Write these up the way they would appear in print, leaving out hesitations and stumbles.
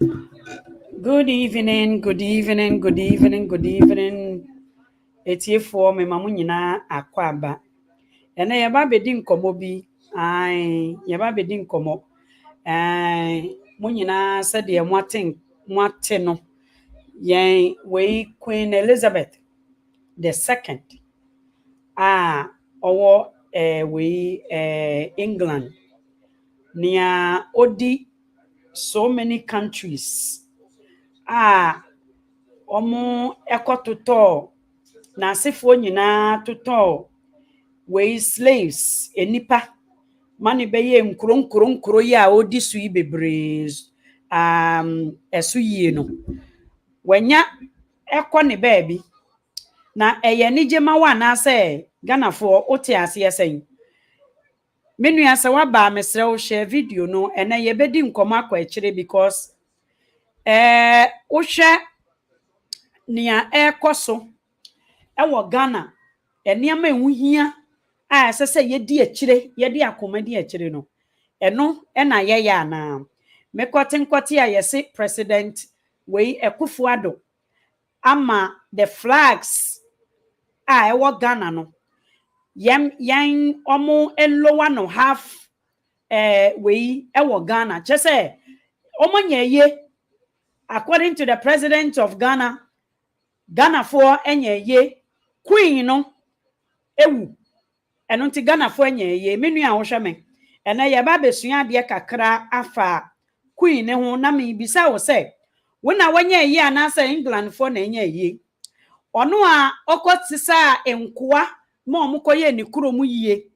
Good evening, good evening, good evening, good evening. Etiefoɔ me mamu nyinaa akɔ aba. Ɛnɛ yɛba abɛdi nkɔmmɔ bi. Yɛba abɛdi nkɔmmɔ. Mo nyinaa sɛdeɛ moate no. Yɛn wei Queen Elizabeth the second. Ɔwɔ England. Nea odi so many countries. Omo ekototo na asefoɔ nyinaa totɔ wei slaves enipa mane bɛyɛ nkuro yi a odi so yi bebree ɛso yie no wanya ɛkɔ ne baabi na ɛyɛ ne gyema wa na sɛ Ghanafoɔ wote aseɛ sɛn menua sɛ waba mesrɛ wo share video no ɛnɛ yɛbɛdi nkɔmɔ akɔ akyire because wohwɛ nea ɛkɔ so ɛwɔ Ghana nneɛma ɛho hia a ɛsɛ sɛ yɛdi akyire yɛdi akoma di akyire no ɛno ɛna yɛyɛ ana mekɔte a yɛse president wei Akufo-Addo ama the flags a ɛwɔ Ghana no yɛn ɔmo lower no half wei ɛwɔ Ghana kyɛ sɛ ɔmo nyɛ ye according to the president of Ghana for enye ye queen no ewu eno nti Ghana for enye ye menua a wo hwe me ena ye ba besua de kakra afa queen ne ho na me bisa wo se wo na wanya ye anasa England for na enye ye ono a okotisa enkoa ma omukoye ni kuromu yie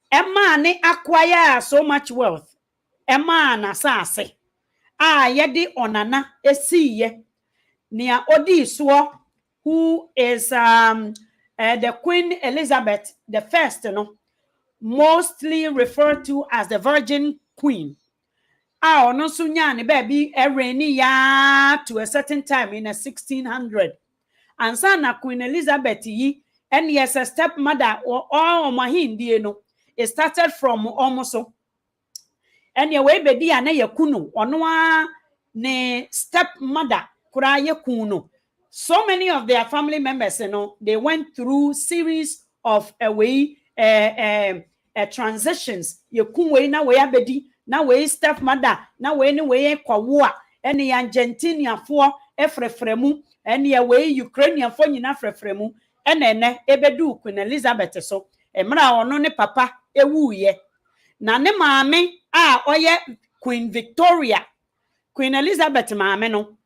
ema ne acquire so much wealth ema na saase yedi onana esiye nia odi so who is the Queen Elizabeth the first, mostly referred to as the Virgin Queen. Ono so nya ne baby reign ya to a certain time in a 1600. And sana Queen Elizabeth yi and yes a stepmother or mahindie no. It started from almost and ye we bedi ana yakunu ono ne stepmother kura yakunu. So many of their family members, they went through series of transitions. You kunwe na we abedi, na we stepmother, na we ni we kwawa, any Argentina for efrefremu, any way Ukrainian for nyina frefremu, and then ebedu Queen Elizabeth so, emra ono ne papa ewu ye. Na ne maame oye Queen Victoria, Queen Elizabeth maame no.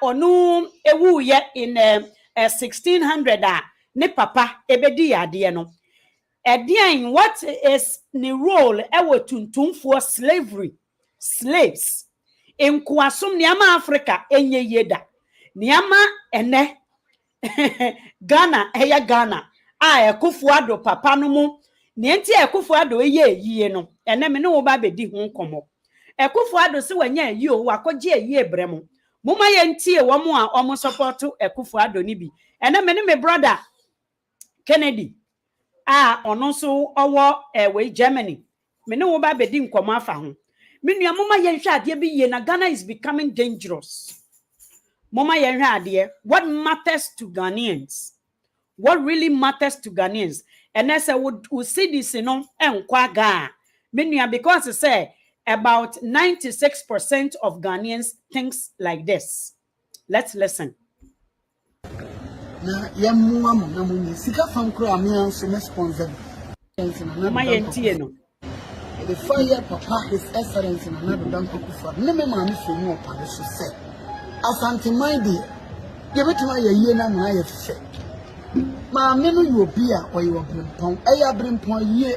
Onu ewu ye in 1600 ne papa ebedi ade no edian what is the role ewo tuntumfo slaves in kwasum niama Africa enye yeda niama ene Ghana Ghana Akufo-Addo papa no mu ne enti Akufo-Addo yie no ene me ne wo ba bedi ho nkomo Akufo-Addo se wanya yi o wakoje yi ebremu Muma yentie womo a omo support Akufo-Addo ni bi. Ena me ne me brother Kennedy ono so owo we Germany. Me ne wo ba bedi nkomo afa ho. Me nua muma yenhwe ade bi ye na Ghana is becoming dangerous. Muma yenhwe ade what matters to Ghanaians. What really matters to Ghanaians. And as I would see this enkwa ga. Me nua because say about 96% of Ghanaians thinks like this. Let's listen. Na yamuwa mo na munyi sika fam kro amia so responsible. The fire papa his excellence in another danko kufa. Ne me ma me so mu opa so say. Asante mindi. Ye betima ye na na ye fe. Ma me no you obi a oye obrimpon. Eya brimpon ye.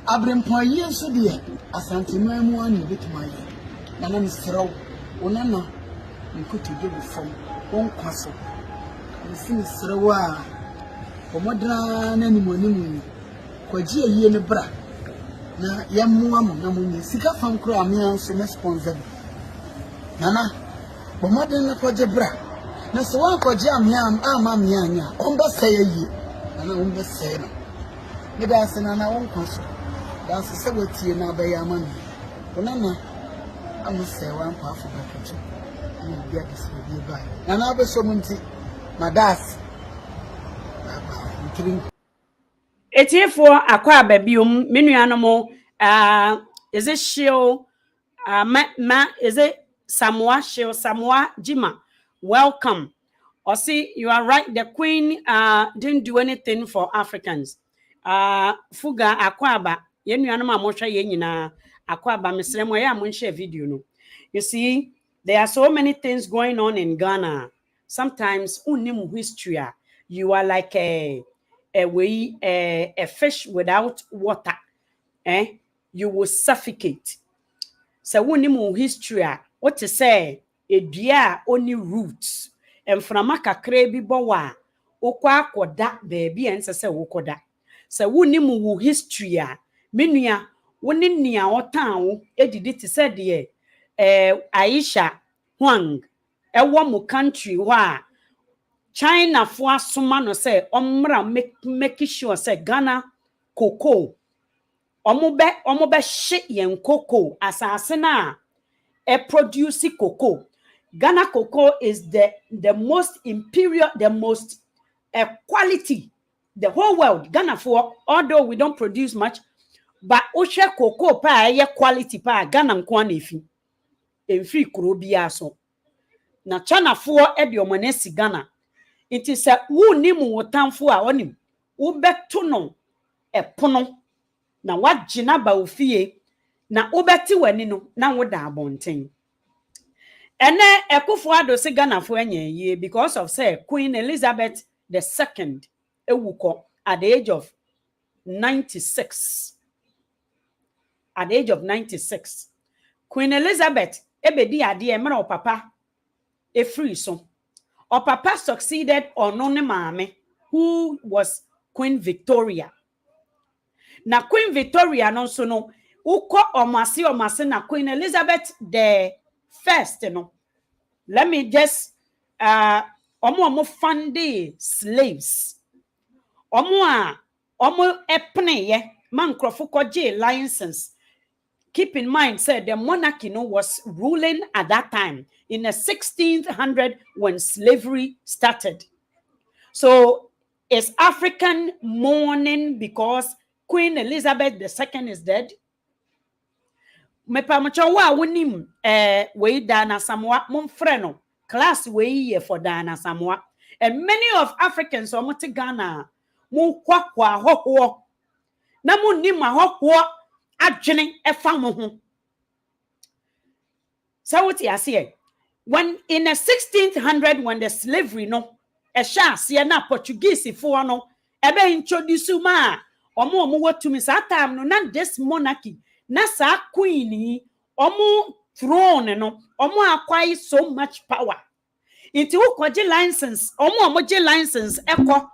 Abrimpon ye so de asante mamu anu betima ye. Na na misraw. Onana nkuti de befom. Won kwaso. Nsi srewa omodra na nimonimu kwaji ayi ne bra na yammuwa mo na munyi sika fam kro amia so responsible nana omodra na kwaje bra na so wan kwaje amia amia anya omba sey ayi nana omba sey no me da se nana won kwaso da se sewetie na be yamani onana am sey wan pa afo baketu get this video by. And I was so munti, my das. Etiefo akwa babium menuanomo is it show is it Samoa show Samoa Jima, welcome. Or see, you are right, the queen didn't do anything for Africans. Fuga akwaba yenuanoma mosha ye nyina akwaba mesremo ya mo share video no. You see, there are so many things going on in Ghana. Sometimes unimu history, you are like a fish without water. You will suffocate. So unimu history, what to say, a dear only roots. And from a kakrebi bowa, okwa koda baby and say wokoda. So unimu history, minia, wuninia or town, edit said ye. Aisha Huang ewo country wa China for asoma no say omra make sure say Ghana cocoa omobe shit yen cocoa asase na produce cocoa. Ghana cocoa is the most imperial, the most quality the whole world. Ghana for, although we don't produce much, but oshe cocoa pa quality pa Ghana nkwa na efi free kuro bia so na China for edi omonesi Ghana it se wu nimu wotamfo a onim wo beto no epono na wagina ba ofie na obeti wani no na woda abonten ene ekufo ado se Ghana fo ye because of say Queen Elizabeth II ewuko at the age of 96. At the age of 96, Queen Elizabeth ebedi ade emra papa free so. Or papa succeeded on ne mame, who was Queen Victoria. Na Queen Victoria no so no, uko omase na Queen Elizabeth the first no. Let me just omo fundy slaves. Omo epne ye man krofo koje license. Keep in mind, said the monarchy was ruling at that time in the 1600 when slavery started. So is African mourning because Queen Elizabeth II is dead? Mepamocha wa wonim we Diana Asamoah monfreno class we for Diana Asamoah. And many of Africans are mote Ghana mo kwakwa hoho na mo nim ahoho adwene efa mo ho. So what you say? When in the 1600 when the slavery no na Portuguese for no ebe introduce ma omo watumi sa time no na this monarchy na sa queen omo throne no omo acquire so much power. Into ukoje license omo je license eko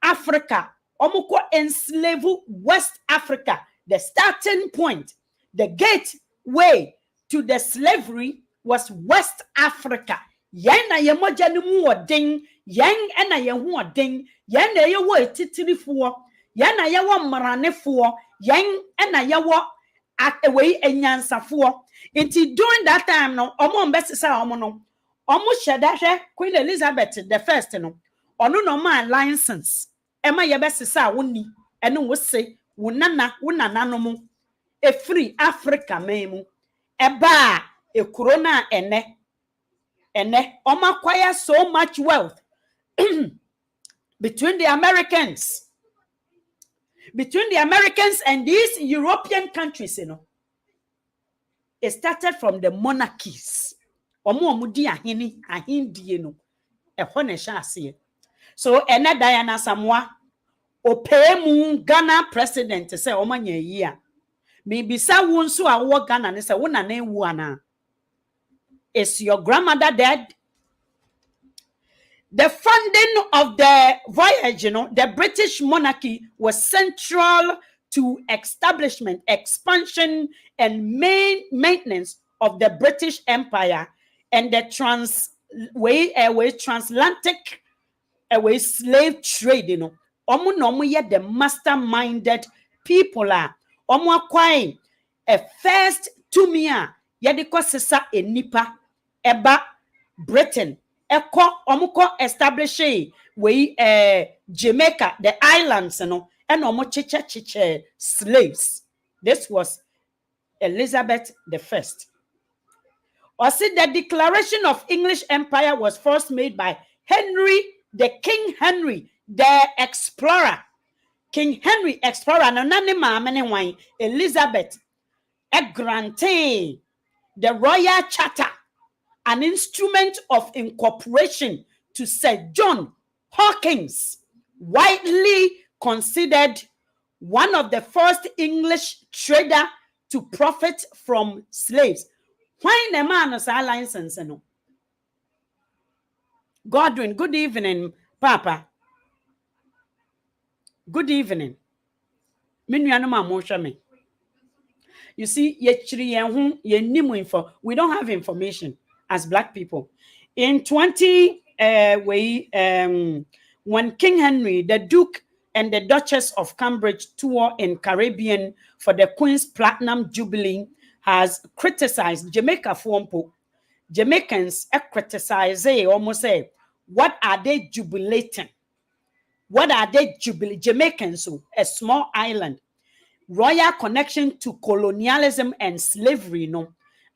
Africa omo ko enslave West Africa, the starting point, the gateway to the slavery was West Africa. Yen na ye moja ni mu odin, yen na ye hu odin, yen na ye wo etitirifuo, yen na ye wo maranefuo, yen na ye wo akwei enyansafuo. Inti during that time no, omo mbesisa omo no, omo shedahwe Queen Elizabeth the first no, ono no man license. Ema ye besisa woni, eno wo se, wonana no mu, e free Africa memu. Eba a corona ene oma acquire so much wealth between the Americans and these European countries, you know. It started from the monarchies. Omo di ahindi, you know. So ene Diana Asamoah opemu Ghana president say omanye year. Maybe sa wonso a wo Ghana ne say wona na ewu ana. Is your grandmother dead? The funding of the voyage, you know, the British monarchy was central to establishment, expansion, and maintenance of the British Empire and the transatlantic slave trade, you know. Omo ye the masterminded people are. Omo acquiring a first tumia yediko sesa enipa eba Britain omuko establish we Jamaica, the islands, and omo chiche slaves. This was Elizabeth the First. Or see, the declaration of English Empire was first made by King Henry, the explorer. King Henry explorer, no name wine Elizabeth granted the Royal Charter, an instrument of incorporation to Sir John Hawkins, widely considered one of the first English trader to profit from slaves. Why the man has a license? No. Godwin, good evening, Papa. Good evening. You see, we don't have information as Black people. In when King Henry, the Duke and the Duchess of Cambridge tour in Caribbean for the Queen's Platinum Jubilee has criticized Jamaica for Jamaicans criticize almost say, what are they jubilating? What are they jubilating? Jamaicans, a small island. Royal connection to colonialism and slavery,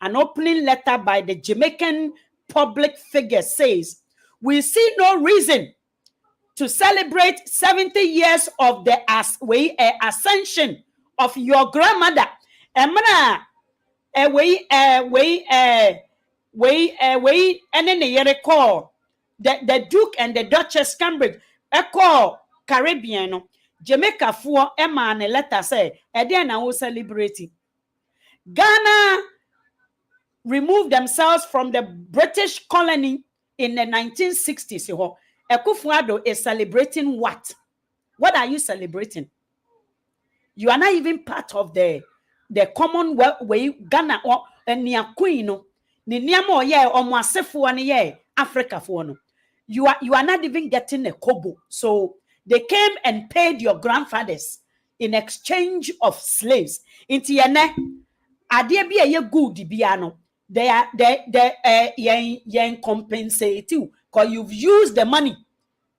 An opening letter by the Jamaican public figure says, we see no reason to celebrate 70 years of the ascension of your grandmother. And then they recall the Duke and the Duchess Cambridge call Caribbean. Jamaica for Emma and a letter say, then I will celebrate. Ghana removed themselves from the British colony in the 1960s. Ekufuado is celebrating what? What are you celebrating? You are not even part of the Commonwealth way Ghana or near Queen. Africa for you are not even getting a kobo. So they came and paid your grandfathers in exchange of slaves. Inti yene adie bi ye good biano. They compensate you because you've used the money.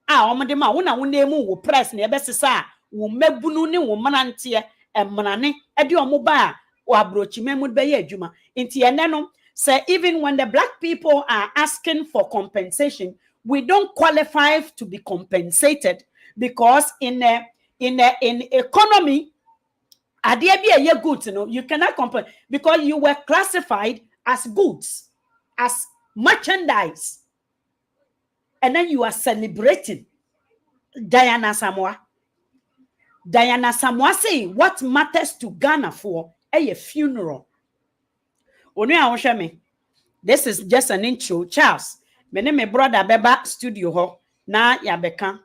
Omodema wona wonemu wo press na ebesesa wo mabunu ne wo manante emrane ede omoba wo abrochimemu be ye adwuma. Inti yene no say even when the Black people are asking for compensation, we don't qualify to be compensated because in economy, goods, you cannot compare because you were classified as goods, as merchandise, and then you are celebrating. Diana Asamoah. Diana Asamoah say what matters to Ghana for a funeral. This is just an intro. Charles, my name is brother Beba studio ho na yabeka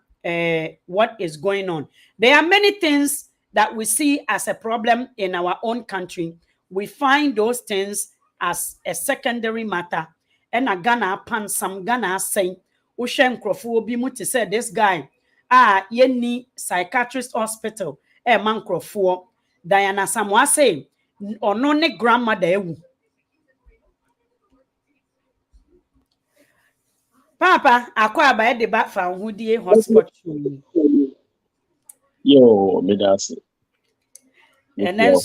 what is going on. There are many things that we see as a problem in our own country. We find those things as a secondary matter. And a Ghana pan some Ghana say, Ushen Krofo bi muti said this guy yeni psychiatrist hospital man Krofo. Diana Asamoah say ono ne grandmother ewu. Papa, akwa by the back from Woody hotspot. Yo, medasi. And then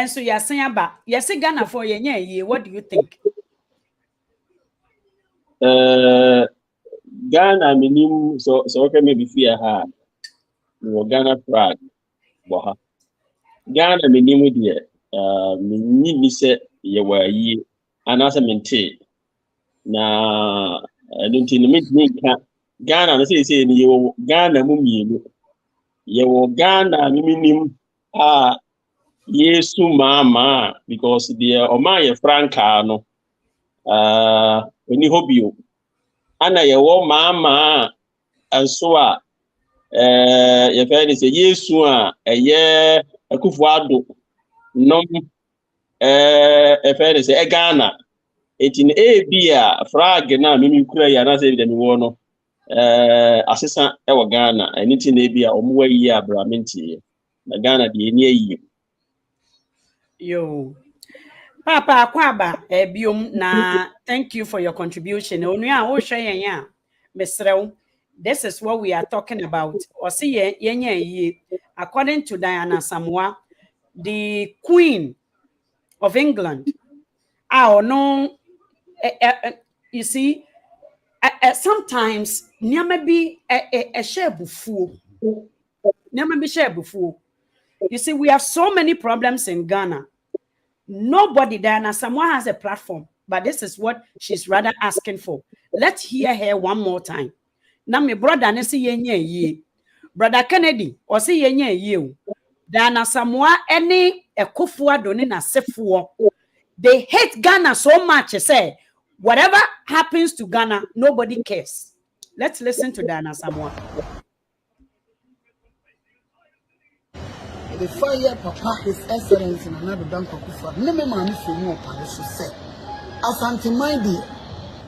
so you're saying about yes, Ghana for ye. What do you think? Ghana minimum so okay maybe fear ha. No Ghana pride. Boha. Ghana minimum dear. Minimum se ye wa yi anasa mente. Na nti no me Ghana no say ni yo Ghana mu mienu ye wo Ghana minim Yesu mama because the oma ye franca no oni hobio ana ye wo mama anso a ye fa ni say Yesu a eye Akufo-Addo nom e fa ni say Ghana etin bia frag na mimi kura ya na say dem wo no asesa e wo Ghana anything bia omwa yi abramenti na Ghana de ni ayi yo Papa Kwaba, biom na thank you for your contribution. Onua wo hwe yen a mesrew. This is what we are talking about. Osi yen ye according to Diana Asamoah, the Queen of England. Ah, no, you see, sometimes niama bi share bufuo. Niama bi share bufuo. You see, we have so many problems in Ghana. Nobody, Diana Asamoah has a platform, but this is what she's rather asking for. Let's hear her one more time. Now, my brother, I see ye. Brother Kennedy, or see ye. Diana Asamoah, any a kufua donina sefuo. They hate Ghana so much, say, whatever happens to Ghana, nobody cares. Let's listen to Diana Asamoah. The fire papa his excellence in another bank of Kufa. Never man for more palace to say. Asante Mindy,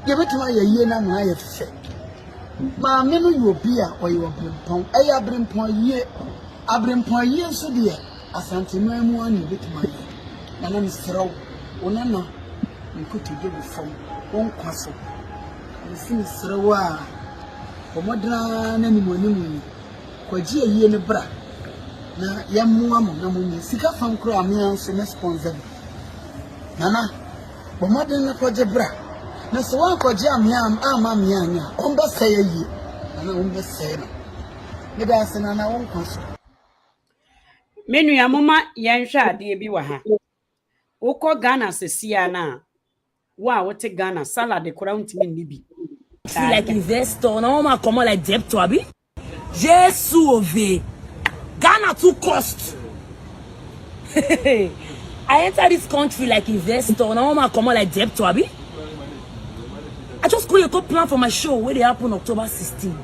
give it to my year now. I have said, Mamma, you be or you are brimpon. I have brimpon ye. I brimpon ye so dear. Asante Mamma, you bit my year. My name is Throw. Onana, you could give it from one castle. You see, Throwa. For modern any money. Kwaji a year in the bra. Na yamuwa mo na munye sika fam kro amia so na sponsor nana bo maden na koje bra na so wan koje amia ama amia anya on be say yi nana on be say no me da se nana won kwaso Menu ya mama yenhwe ade bi wa ha wokọ Ghana sesia na wa wote Ghana salad kora ntimi ni bi like investor na ma comment like debt to abi Jesus ove Ghana too cost. I enter this country like investor. Now I'm come like debt to abi. I just go plan for my show where they happen October 16.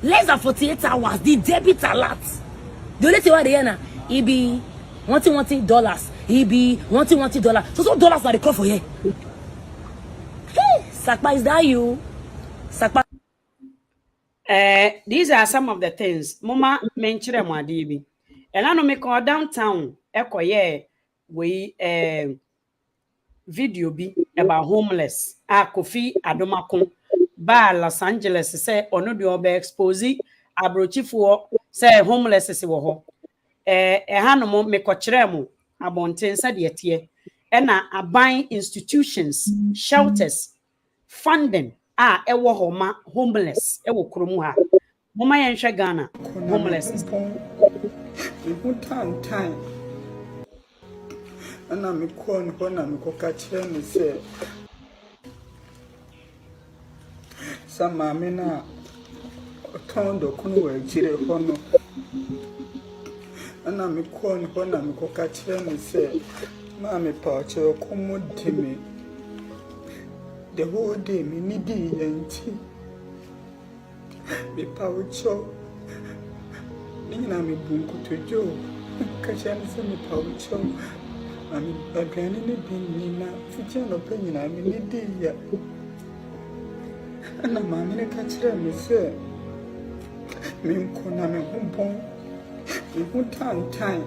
Less than 48 hours, the debit alert. The only thing what they na, it be wanting dollars. It be wanting dollars. So dollars are the call for here. Hey, Sakpa, is that you? Sakpa. These are some of the things mama menchire mo ade bi. Ela no me call downtown ekoye we video bi about homeless. Kofi Adomako ba Los Angeles say ono de oba expose abrochifo say homeless si wo ho. Ha no me kochire mo abonten sa de tie. Na aban institutions, shelters, funding ewo homa homeless ewo kromu ha mama yenhwe Ghana homeless time ana me kon ho na me koka kire me se sama me na tondo kunu wa kire ho no ana me kon ho na me koka kire me se ma me pa che komo dimi the whole day me need yanti me paucho nina me bunku tojo kachani se me paucho ami agani ne binina fichano penyina me need ya ana mama ne kachira me se me nkona me humpon me hutantan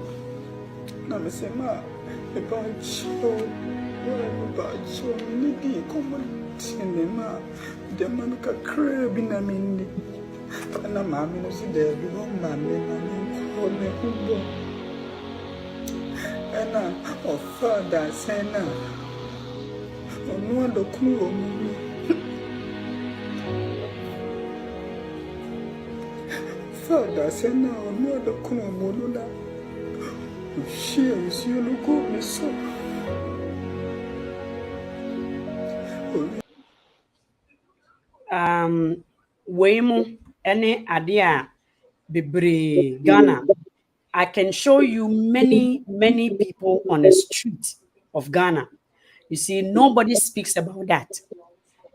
na me se ma me paucho so nidi como cinema de man ka crab na mindi ana mami no si de bi on mami na ko me hubo ana ofada sena onu do kuro mu fada sena onu do kuro mu lula shi si lu ko me so wemu ene ade a bebre Ghana. I can show you many people on the street of Ghana. You see, nobody speaks about that.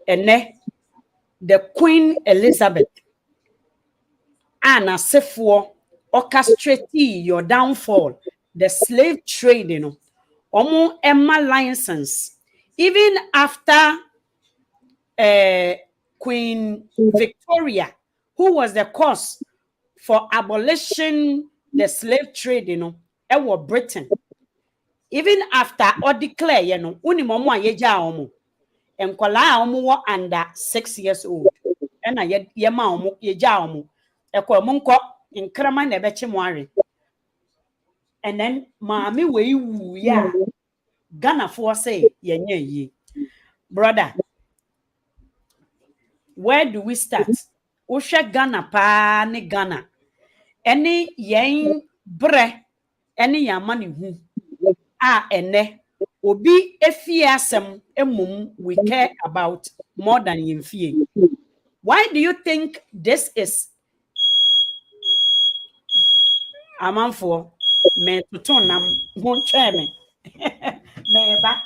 And the Queen Elizabeth Anna Sefo orchestrate your downfall, the slave trade, Omo Emma license. Even after Queen Victoria, who was the cause for abolition the slave trade, Britain. even after or declare you know uni momo yeja omo enkwala omo wo under 6 years old ena ye ma omo yeja omo ekọ mo nko nkrama na ebechi mo are and then maami we wu ya Ghana for say yenye yi brother where do we start ohwe Ghana pa ne Ghana eni yen bre eni yamane hu a ene obi efie asem emum we care about more than yemfie. Why do you think this is amanfo me tutonam ho twa me me ba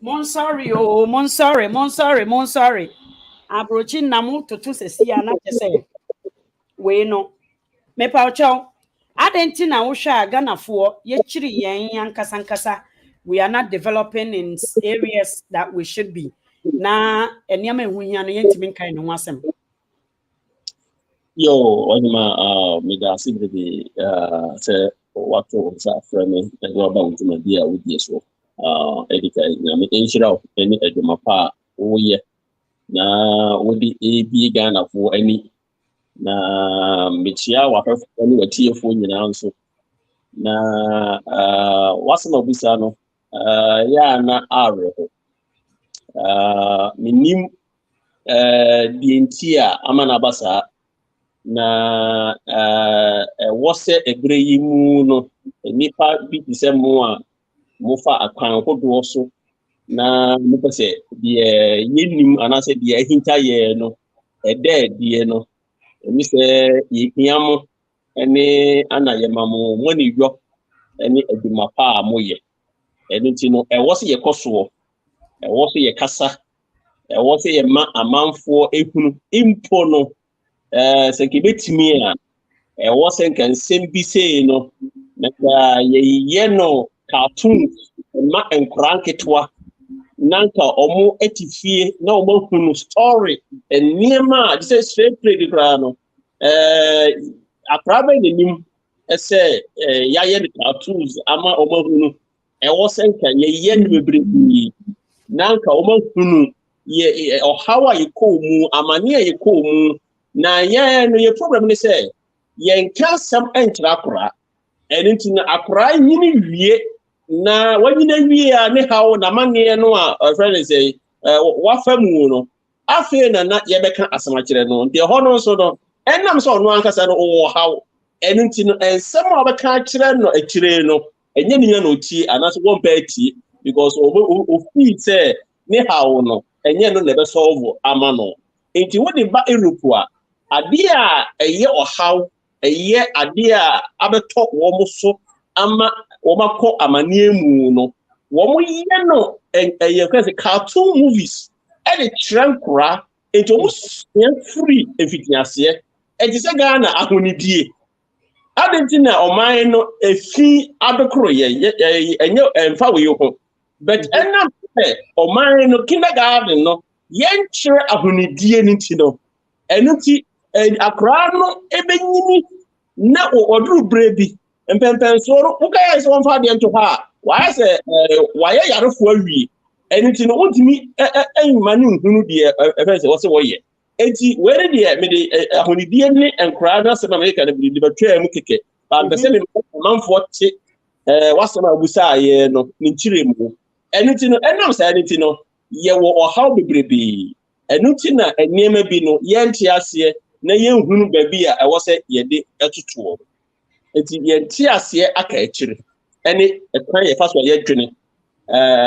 mon sorry oh mon sorry abrochi namu tutu sesi ana kese we no me pa ocho adenti na wo hwa Ghana fo ye chiri yen yankasa we are not developing in areas that we should be na eniama ehuhia no yentimi kan no asem Yo, Wanyama, Midasi, say, what was that frame and go about to my dear with you. So, Edica, Inshira, any Edumapa, oh, yeah. Now, would be a big Ghana for any. Na Michia, what any a tear for you now. So, na what's no Bisano? Yeah, na Arrow. Minim, the entire Amanabasa. Na wose egre yi mu no nipa bi tise mu a mofa akwan hodo so na mopese de yenim anase de ahinta ye no ede no emi se yiam ene anaye mamu moni yo ene eduma pa moye ene ti no wose ye koso wose ye kasa wose ye ma amanfo ehunu impo no se kibetimi a wose nkan sembi sei no na ye no cartoons ma enkranketwa nanka omo etifie na omo hunu story eniema just straight play the grano aprabe nim ese ya the cartoons ama omo hunu wose nkan ye no bebre nanka omo hunu ye ohawa ye ko mu amane ye ko mu na ye no ye problem ni say ye nka sam entra akora enti na akora nyini wie na wanyina wie a ne hawo na mane no a friend say wa famu no afi na ye beka asamachire no de ho no so no enam so no ankasa no wo hawo enti no ensem a beka akire no akire no enye ninya no tie anaso won ba tie because o feel say ne hawo no enye no na be solve ama no enti wodi ba Europe a ade a eye ohaw eye ade a abeto wo mo so ama wo makọ amanie mu no wo mo ye no eye kwese cartoon movies e de trankra enti wo free efitiase e ti se Ghana ahonidie adentina oman no efi adokro ye enye emfa we ho but enam oman no kindergarten no yen kire ahonidie ni ti no enu ti akra no ebenyini na oduru brebi empempensoro ukaya so mfa de nto ha wa se wa ye yarefo awie enu ti no ontimi enwuma ni nhunu de efense wo se wo ye enti were de me de ahonidie ni enkra na se na America na bi de batwa mu keke ba be se me manfo ti wasama abusa ye no ni chire mu enu ti no enam sa enu ti no ye wo ohaw bebrebe enu ti na eniema bi no ye nti ase na ye nhunu ba bi a ewo se ye de etutuo enti ye nti ase aka ekire ene ekwan ye faso ye dwene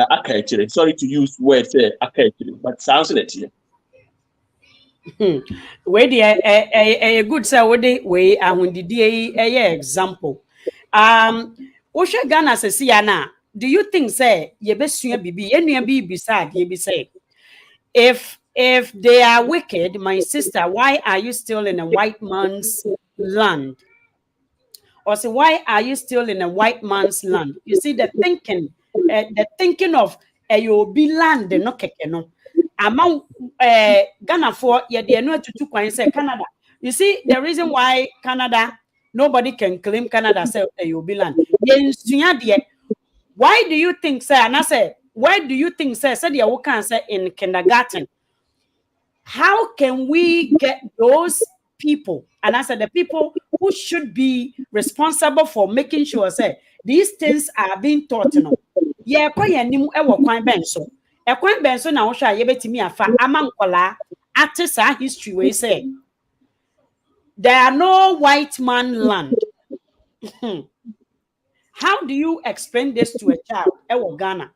aka ekire sorry to use word say aka ekire but sounds like it we dey a good say we ahundidie example ohwe Ghana sesi ya na do you think say ye besua bibi enua bi bisa de bi say if If they are wicked, my sister, why are you still in a white man's land? Or say, why are you still in a white man's land? You see, the thinking of a be land, no keke no. Among Ghana for ye no to kwan say Canada. You see, the reason why Canada, nobody can claim Canada say a be land. Why do you think, sir? And I say, why do you think, sir? Said you can say in kindergarten. How can we get those people? And I said, the people who should be responsible for making sure, say, these things are being taught. Yeah, quite a new equine benso. A quine benso now shall you bet me a fa among kola artists our history we say. There are no white man land. How do you explain this to a child? Ewo Ghana.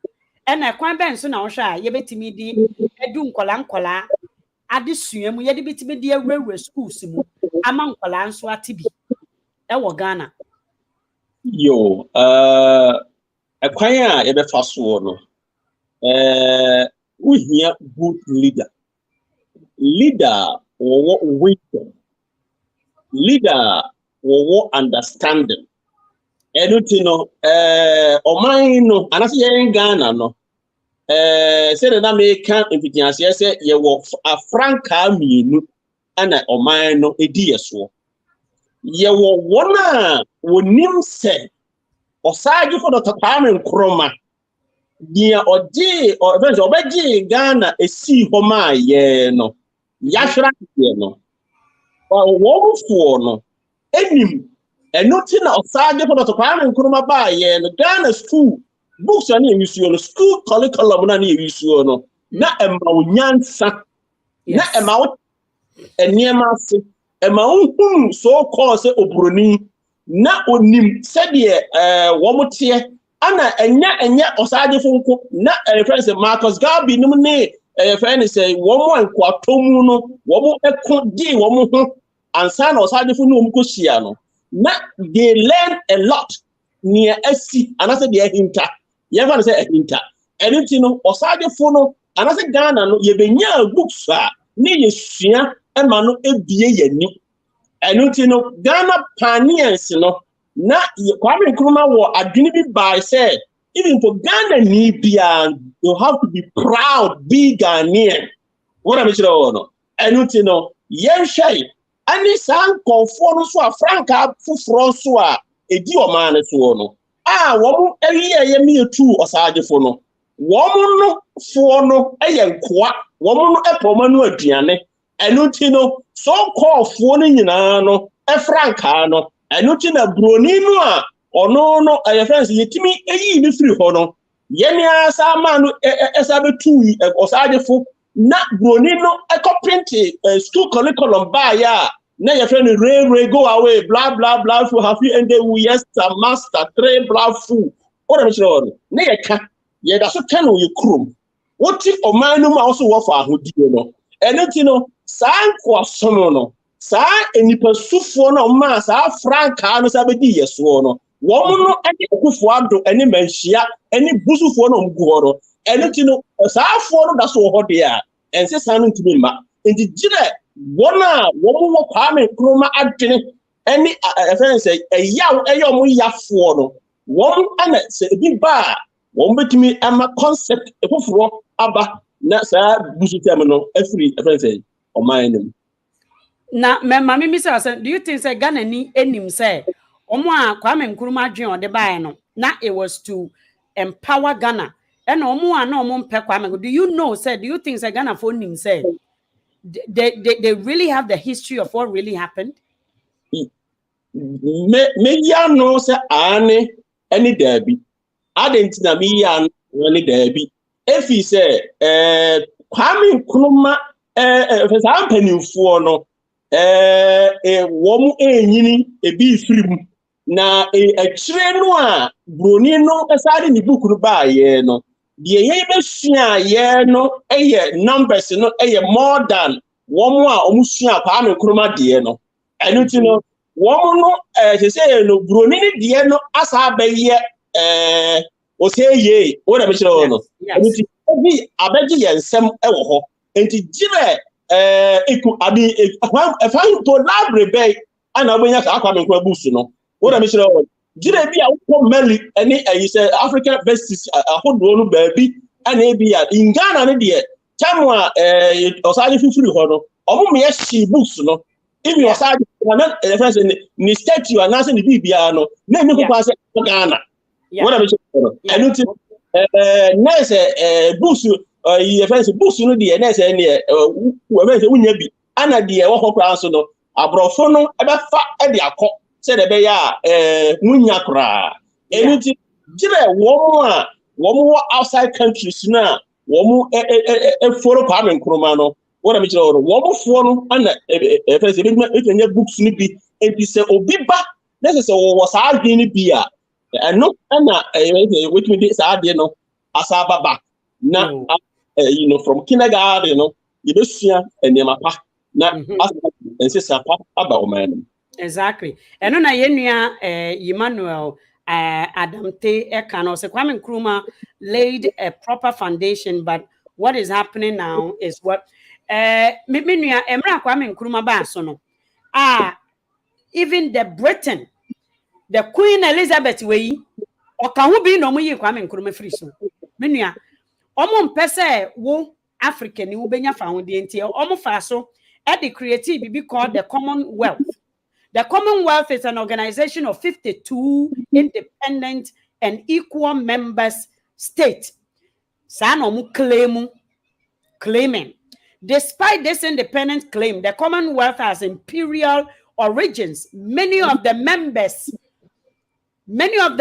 And a quine benso now shall you bet me di edun kola. Adesua mu yede bitime de awura schools mu ama nkwala nso atibi e wo Ghana yo akwan a ye befa so no uhia good leader wo wisdom, leader wo understanding enuti no oman no anase ye Ghana no say that American invitation say ye wo afranka mienu ana oman no edi yeso ye wo wona wonim se osaje for the Kwame Nkrumah dia oje o event obeje Ghana esi homa ye no yahwera ye no wo fo no enim enuti na osaje for the Kwame Nkrumah ba ye no Ghana school books are near school curriculum na near no na nyansa na emma eniema se emma so call say obroni na onim said wo motie ana enya osaje fonko na friend Marcus Garvey nim ne friend say wo mo ankwatomu no wo mo ekodi wo mo ho ansa na osaje fo no ko hia no na they learn a lot near SC and I said the hinter you ever say a hinter anything no osaje fo no and I said Ghana no ye benya books ni yesua e ma no ebie yani anything no Ghana pioneers no na Kwame Nkrumah wo adwene bi by say even for Ghana ni bia you have to be proud be Ghanaian what am I saying no anything no yen shay ani san konfo no so afranka fufuro so a edi o man so no wo eyi mi etu osagefo no wo no fo no nkoa wo no epoma no aduane enuti no so konfo no nyina no efranka no enuti na broni no a ono no friends yetimi eyi ni free ho no yeni asa ma no esa betu osagefo na broni no print school curriculum ba ya na your friend Ray go away blah blah blah for have you ended with yes master 3 blah fool what am sure na ye ka ye da so kan wo ye krom what if o man no also wo fa ahodi no eneti no san kwa sono no sa enipa sufo no ma sa franka no sa bedi yeso no wo mo no ade okufo ado eni manhia eni busufo no mguoro eneti no sa afo no da so ho de a ense san ntimi ma enti gire wona wo Kwame Nkrumah adwene any friends say yaw eyom yafo no won ana se bi ba won betimi ama concept efoforo aba na sa busutem no afri friends say o man na mama me say do you think say Ghana ni enim say omo a Kwame Nkrumah adwen ode bae no na it was to empower Ghana and omo a na omo mpe Kwame do you think say Ghana for nim say they really have the history of what really happened? Me ya no say ane any derby. I didn't na me ya any derby. If he say Kwame Nkrumah for mpanimfo no wo mu enyini ebi firim na ekire no a broni no esade ni book no ba ye no the ye be sua ye no numbers no more than one more omusua Kwame Nkrumah de no enuti no one no say no broni ni de no asa ba ye o say ye o da be kire no enuti bi abeji ye nsem wo ho enti gire eku abi efan to library bay ana obonya ka akwa menkwa books no wo na me sire gire bi a wo meli ene ayi say African vestis ahodo no baabi ana e bi a in Ghana ne de chamwa osaje fifiri ho no omo me ye books no even osaje na friends ni statue anase ni bibia no na emi ko kwa say Ghana wo na me sire enu ti nese books ye friends books no de nese ne wo friends wunya bi ana de wo kokra so no abrofo no ebe fa e de akọ se de be ya munya kra enu ti gire wo mo outside countries na wo mo foro Kwame Nkrumah no wo na me kire wo mo fo no ana friends e be nya books ni bi enti se obi ba nese se wo sa adwe ni bi a no ana wetin dey sa adwe no asaba back na from kindergarten you be sua enema pa na asaba pa aba o man exactly eno na yenua Emmanuel Adamte Ekano say Kwame Nkrumah laid a proper foundation, but what is happening now is what menua emra Kwame Nkrumah ba so no even the Britain, the Queen Elizabeth wey oka hu bi no mo yi Kwame Nkrumah free so menua omo mpese wo African ni wo benya fa ho de ntie omo fa so e de creative bibi called the Commonwealth. The Commonwealth is an organization of 52 independent and equal members states. Sanomu claiming. Despite this independent claim, the Commonwealth has imperial origins. Many of the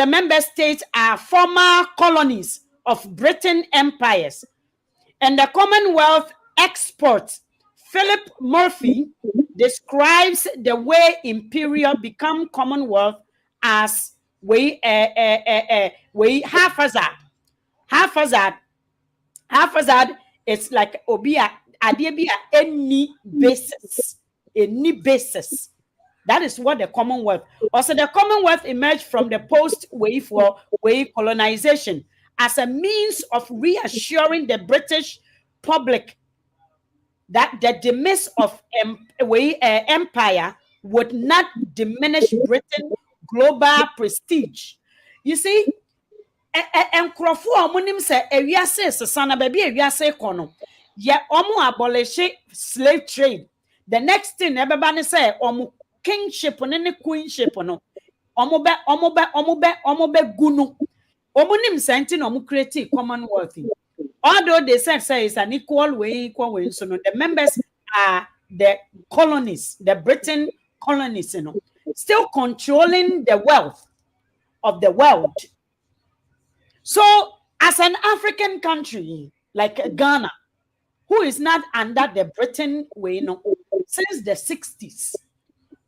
member states are former colonies of Britain empires. And the Commonwealth expert Philip Murphy describes the way imperial become Commonwealth as we haphazard. Haphazard is like obia adebia any basis. That is what the Commonwealth. Also, the Commonwealth emerged from the post-wave colonization as a means of reassuring the British public that the demise of empire would not diminish Britain's global prestige. You see, enkrofo omonim se ewiase sesana baby ewiase kono ye omo abolish slave trade. The next thing ebeba ne say omo kingship ne queenship no omo be gunu omonim senti no omo create Commonwealth. Although they say it's an equal way, so no, the members are the colonies, the Britain colonies, still controlling the wealth of the world. So, as an African country like Ghana, who is not under the Britain way, since the 60s,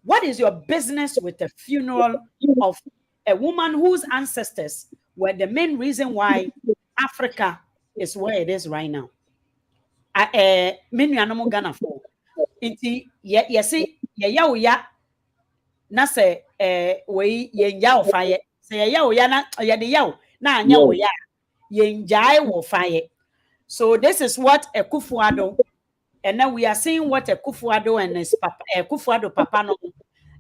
what is your business with the funeral of a woman whose ancestors were the main reason why Africa is where it is right now? Menu anomo Ghana for inti yesi ya oya na se we yenja ofaye se ya oya na ya de ya na anya oya yenja wo faye. So this is what Akufo-Addo, and now we are seeing what Akufo-Addo and his papa Akufo-Addo papa no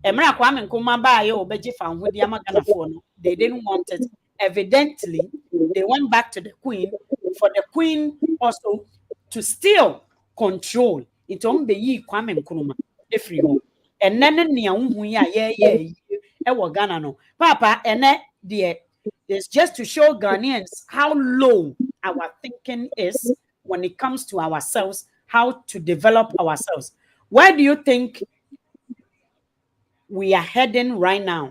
emra Kwame Nkrumah ba ye obeji fa ho dia Ghana for no, they didn't want it. Evidently they went back to the Queen for the Queen also to still control it on be yi Kwame Nkrumah efri ho enene nia unhu ya ye e Ghana no papa ene de it's just to show Ghanaians how low our thinking is when it comes to ourselves, how to develop ourselves. Where do you think we are heading right now?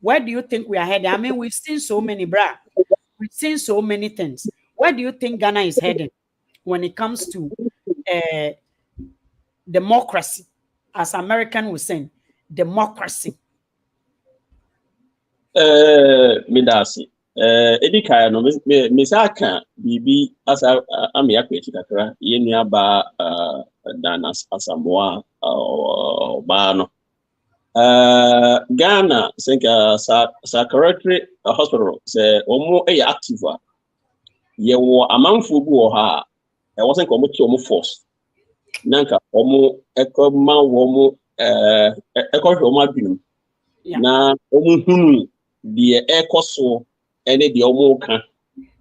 Where do you think we are heading? I mean, we've seen so many, we've seen so many things. Where do you think Ghana is heading when it comes to democracy? As American was saying, democracy. Midasi. Edikaya no misaka bibi asa ami akweti kakra yeni aba Diana Asamoah ba no. Ghana senka psychiatric hospital say omo active ye wo amanfo bu ha wasn't come to force. Nanka, echo man, echo Roma Binum. Na hunu the echo so, any the can,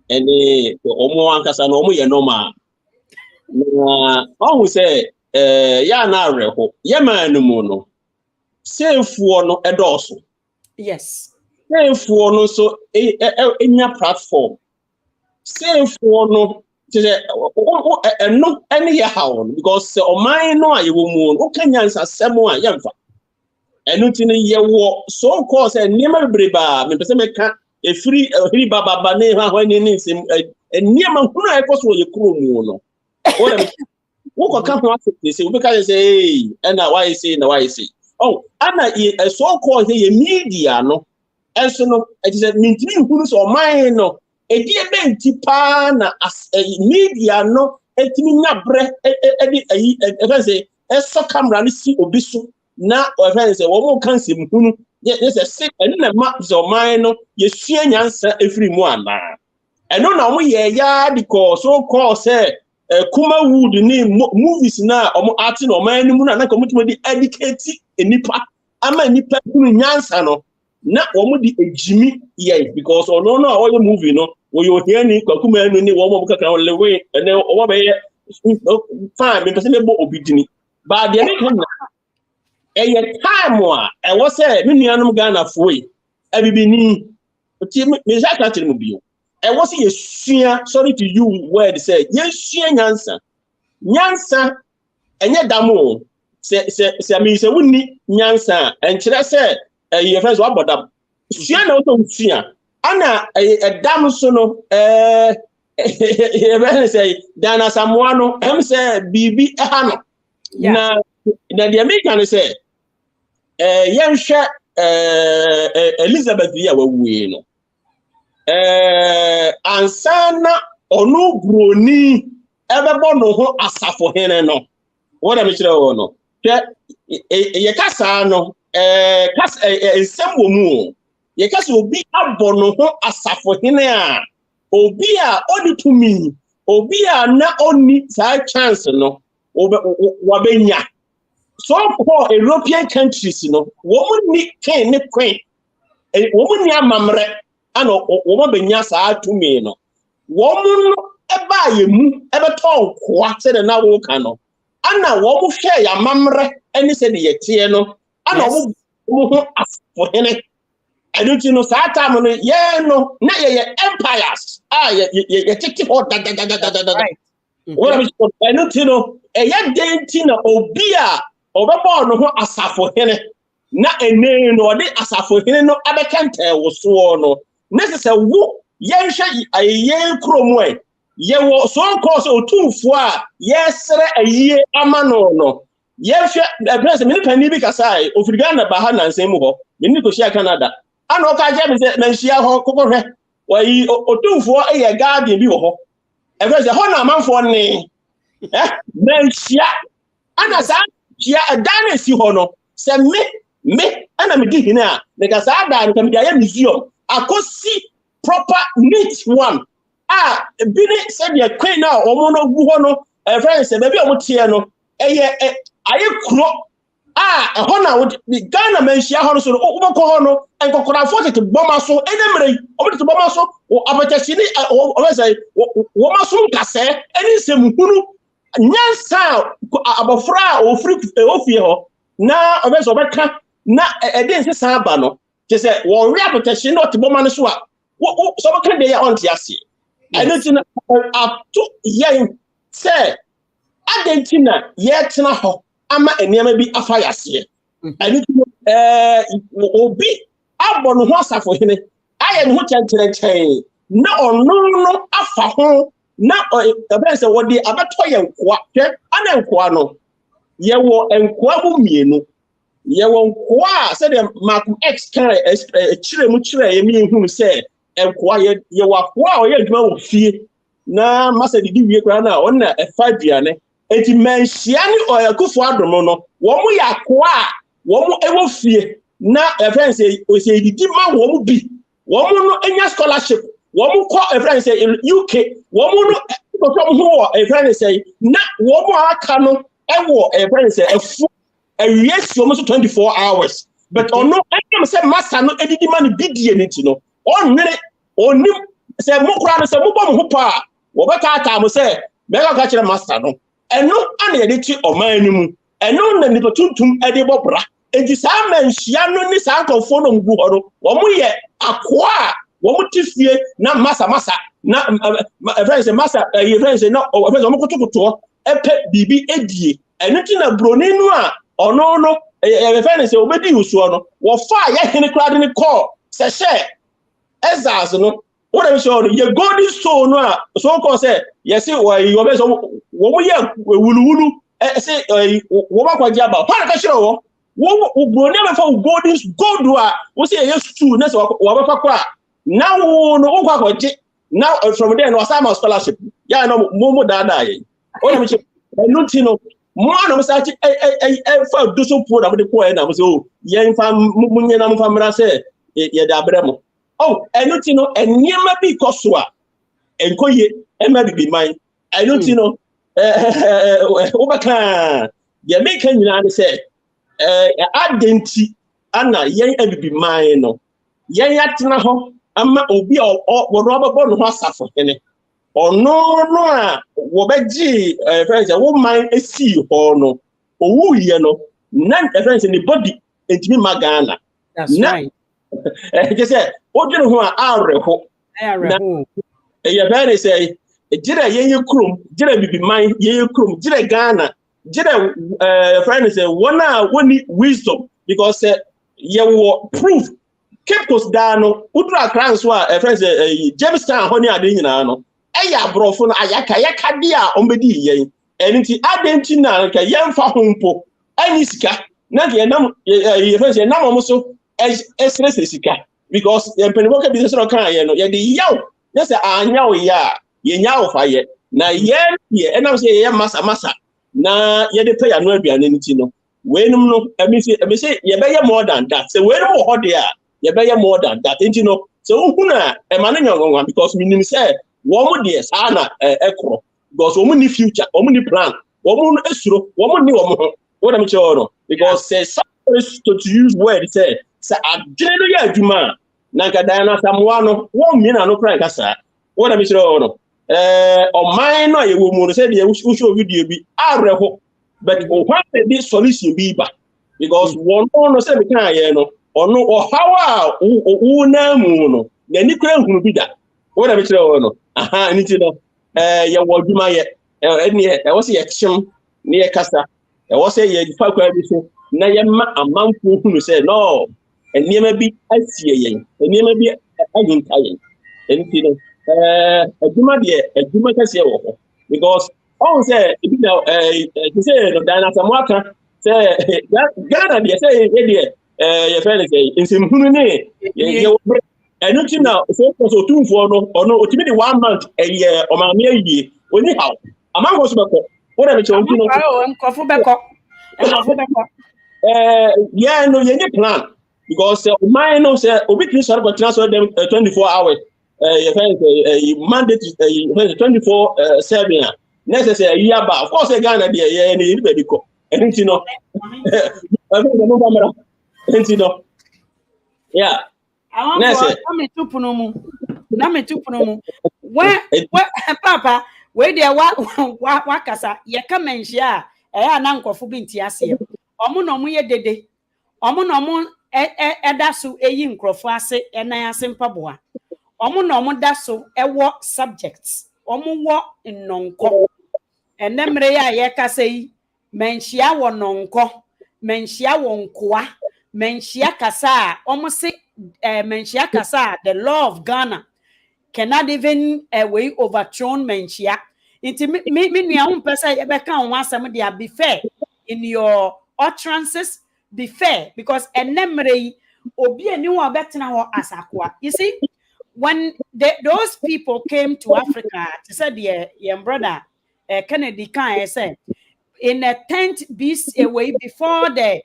any the ankasa no ye normal. Na say, ya na reho, ye man no mono. Say for no edoso. Yes. Say for no so in your platform. Say for no no any how because o man no aye wo mu no kanyansa semo a yemfa enu tini ye wo so cause niam breba me pese me ka efiri hiri baba ne ha hwani ni sim niam hunu a ekoso ye kuro mu no o dem wo ko ka ho asete se we ka say na why say oh ana so cause ye media no enso no it is mintini hunu so man no edi ebenti pa na media no etimi nyabre edi say eso camera ni si obi so na say wo mo kan se mhunu ye say eni na ma so man no ye sua nyansa efiri mu ana eno na mo ye ya because so call say kuma wood ni movies na omo art no man ni mu na ko mutimo di educate enipa ama enipa kunu nyansa no na womu di ejimi ye because no all the movie no we you hear ni kwakuma enu ni womu kaka lewe ene owo be fine me person be obidini but the next time time a was say me nuanum Ghana foi abibini ti me jaka tiri mu bio e was ye sua sorry to you word say ye sua nyansa enye damo se me se wuni nyansa enkire say your friends what about them? Sua na so sua ana dam so no say Diana Asamoah no em say bibi ha no na the American say yenhwe Elizabeth ya wawie no ansana onu broni ebebo no ho asafo hene no what am I kire wo no ye kasa no kasa ensem wo mu ye kasa obi abono ho asafo hene a obi a oditumi obi a na oni sa chance no wabenya so for European countries no wo ni ken ne queen wo ni amamre ana wo benya sa atumi no wo no eba ye mu ebeto kwa se na wo ka no ana wo mu hwe ya mamre eni se de ye tie no ana wo ho afo hene aduti no sa time no ye no na ye empires ye tiki ho da what am I aduti no ye denti na obi a obebo no ho asafo hene na ene no de asafo hene no abekante wo so no necessary wo ye hwe aye kromo ye wo so cause otumfo a yesre ayie amano no ye hwe president me pani bi kasai ofirigana ba ha na nsem ho me ni ko shia Canada ana o ka je me se na shia ho kokohwe wayi otumfo ye guardian bi wo ho e president ho na amanfo ni na shia ana sa shia adana si ho no se me ana me di hina me ka sa da no me dia museum akosi proper neat one bini said your queen now or no go no friends baby omo tie no aye kuro a ho would be Ghana men shia ho so wo ko ho no enkokora fo tete boma so enemre obo tete boma so o abachasi ni o say wo maso nkase eni sem hunu nyansa abofra o free ofie ho na obo so beka na edin se saba no je say wo re abachasi no te boma no so a wo so beka de ya on ti ase I don't know up to yen say Argentina yet na ho ama eniama bi afa yase I don't know obi abon ho asafo hene aye no chenchen na ono afa ho na ebe se wodi abeto ye nkoa hwe ana nkoa no ye wo nkoa mu mienu ye wo nkoa se de Malcolm X kan chire mu chire ye mi hu se enkoa ye wakwa o ye dwuma wo fie na masa didi wie kra na onna efa duane enti manhia ni oyakufo adomo no wo mu yakwa wo mu ewo fie na friends o se didi ma wo mu bi wo mu no enya scholarship wo mu ko friends in UK wo mu no Come who a friend say, not one more canoe, a friend say, a yes, almost 24 hours. But on no, I am say, Master, no, any money did you know? On minute, on him, say, Mukran, say, Mubam Hupa, what I say, Mega catch a master, no, and no, unedited or mine, and no, the Nipotum edible bra. And this man, Shiano, this uncle phone on Buhoro, or we acquire, what would you fear? Not massa. Na friends massa your friends no o friends mo kutukuto epe bibi edie enoti na broni nu a ono no your friends say obedi usuo no wo fa ya hene krade ne call se she exas no what am sure your golden soul no a so call say yes wo be so wo mo ye wuluwulu say wo ba kwaji aba ha ka shiro wo broni be fa golden gold a wo say yes true na so wo ba fa kwa na wo no wo kwa kwaji. Now from there, no Osama scholarship. Yeah, no Momo Dada. Oh, I'm no more. I'm such a do so poor. I'm the poor, and I was oh, young fam Munyan family say, yeah, Bremo. Oh, I don't know, and near my big Kosua and Koye, and maybe be mine. I don't know, Obaka, yeah, making you say, identity, Anna, young, and be mine. No, yeah, no. Ama obi o rubber ball no asafo ene ono a wo beji friends wo man esi ho no owu ye no na friends ni body entimi magana that's right just say o dwene ho a areho ya very say jira yenye krum jira bibi man yenye krum jira Ghana jira friends say wona woni wisdom because ye wo proof Cape Coast Dano, Udra Kranswa, a friend, Jamestown, honey, I didn't know. Aya brofun ayaka dia ombedi yen. Enti adentina ka yen fa hompo. Ani sika. Na ke nam ye friend say nam omoso stress sika because yen penimo ka business no kan yen no ye de yaw. Na say anya wo ya, ye nya wo fa ye. Na yen ye enam say ye masa. Na ye de pay anu aduane nti no. Wenum no emi say ye be ye more than that. Say wenum ho there. You better more than that, ain't you know? So, Huna, a man because we say, woman, dear, Sana, echo, because woman, future, woman, plan, woman, esro, woman, what I'm sure, because says to use word, say, I generally do man, Nanka Diana Asamoah, 1 minute, no crank, what I'm sure, or mine, no, you will say, you show video be, but what this solution be back because one no say, we can't, you know. Ono ohawa na mu no na ni kura hunu bi da wo na be kire wo no aha ni ti no ye wo dwuma ye ene wo se ye kyem ne ye kasa wo se ye fa kwa bi so na ye ma amanfo hunu se no eniema bi asie yen eniema bi ayinka yen eni ti no adwuma kase wo ho because all say bi na ti say no Diana Asamoah say Ghana dey say ye your friend say in some hunu you and not now so two for no or no ultimately 1 month a year or my year anyhow among us what am yeah no you plan because mine no say obi can start but transfer them 24 hours your friend say Monday to 24 7 necessary year back of course Ghana there yeah any baby ko and you know yeah. I want to punomu. Where, Papa, where there wakasa, ye come and share, nanko fubinti asia. Omunomu ye dede. Omunomu edasu yin crofase, simple. Omunomu dasu ewo subjects. Omu in nonko. And then ye kasei, menshia wo nonko, menshia wonkwa. Menshia kasa, almost say menshia kasa, the law of Ghana cannot even way overthrown menshia. Into me own person, you can want somebody be fair in your utterances, be fair because a memory obi a new better now asakwa. You see, when those people came to Africa, to say the brother Kennedy can say in a 10th BC way before the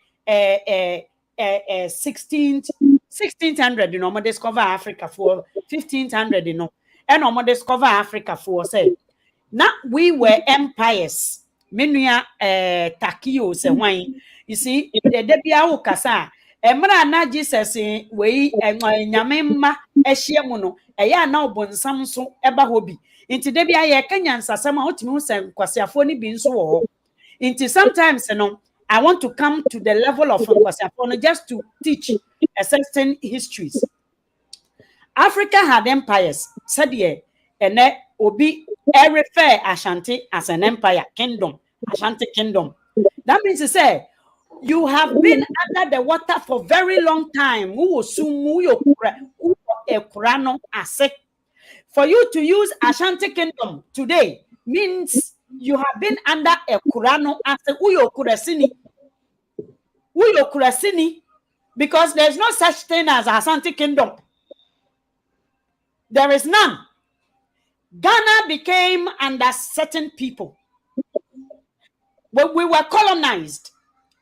1600, you know, discover Africa for 1500, you know, and discover Africa for say Now we were empires. Menua Takio se wine. You see, the debia ukasa. Emra na Jesus we nyamemma ehye mu no eya na obonsam so eba hobi. Inti debia ye kanya nsasam a otimi usem kwasiafo ni bi nso wo ho. Inti sometimes I want to come to the level of kwasiafo just to teach a certain histories. Africa had empires. Said ye, and obi refer Ashanti as an empire, kingdom, Ashanti kingdom. That means to say, you have been under the water for very long time. For you to use Ashanti kingdom today means you have been under a kurano as uyo because there's no such thing as Ashanti kingdom. There is none. Ghana became under certain people. When we were colonized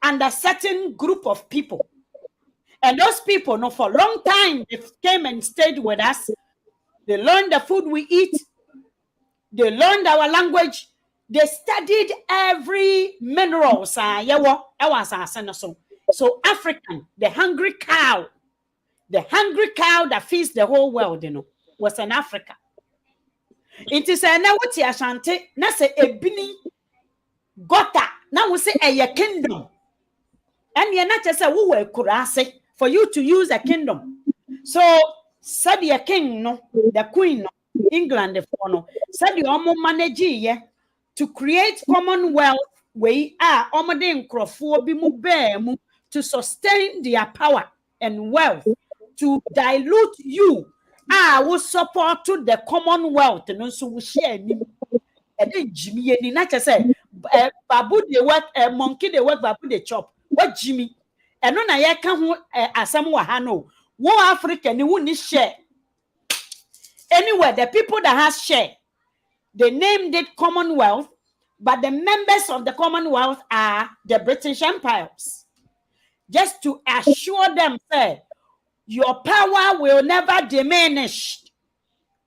under certain group of people. And those people, no, for a long time, they came and stayed with us. They learned the food we eat. They learned our language. They studied every mineral. So African, the hungry cow that feeds the whole world, was in Africa. It is a nawati Ashanti, na se ebini gota, na we say a kingdom. And you're not just a woo kurase for you to use a kingdom. So said the king, no, the queen, no, England, the no, said the omo manage to create commonwealth we are omodin crofo bi mu bear mu to sustain their power and wealth, to dilute you. Will support to the commonwealth and also we share him. And then Jimmy and not say babu they work monkey they work babu they chop. What Jimmy? And no na can Asamoah hano. Wo African you won't share. Anyway, the people that has share, they named it Commonwealth, but the members of the Commonwealth are the British empires. Just to assure them, say, your power will never diminish.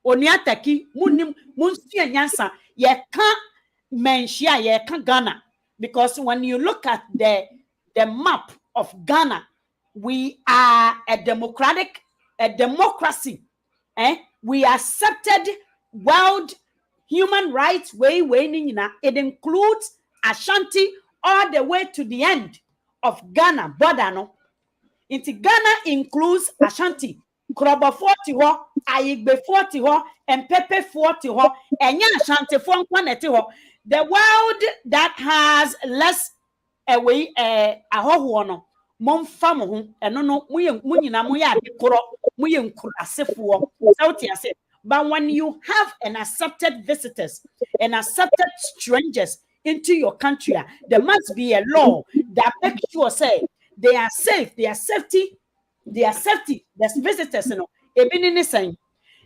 Oniataki, munsi nyansa, ye can't mention ye can't Ghana. Because when you look at the map of Ghana, we are a democracy. We accepted world human rights way. It includes Ashanti all the way to the end of Ghana border, no. Into Ghana includes Ashanti, Krobo 40 ho, Ayigbe 40 ho, and Pepe 40 ho, and Ashanti 40 ho. The world that has less away a ho mom famo and no munyina muya kuro muyen kurasefo. But when you have an accepted visitors and accepted strangers into your country, there must be a law that makes sure say they are safe, their safety, the visitors, ebini ni saying.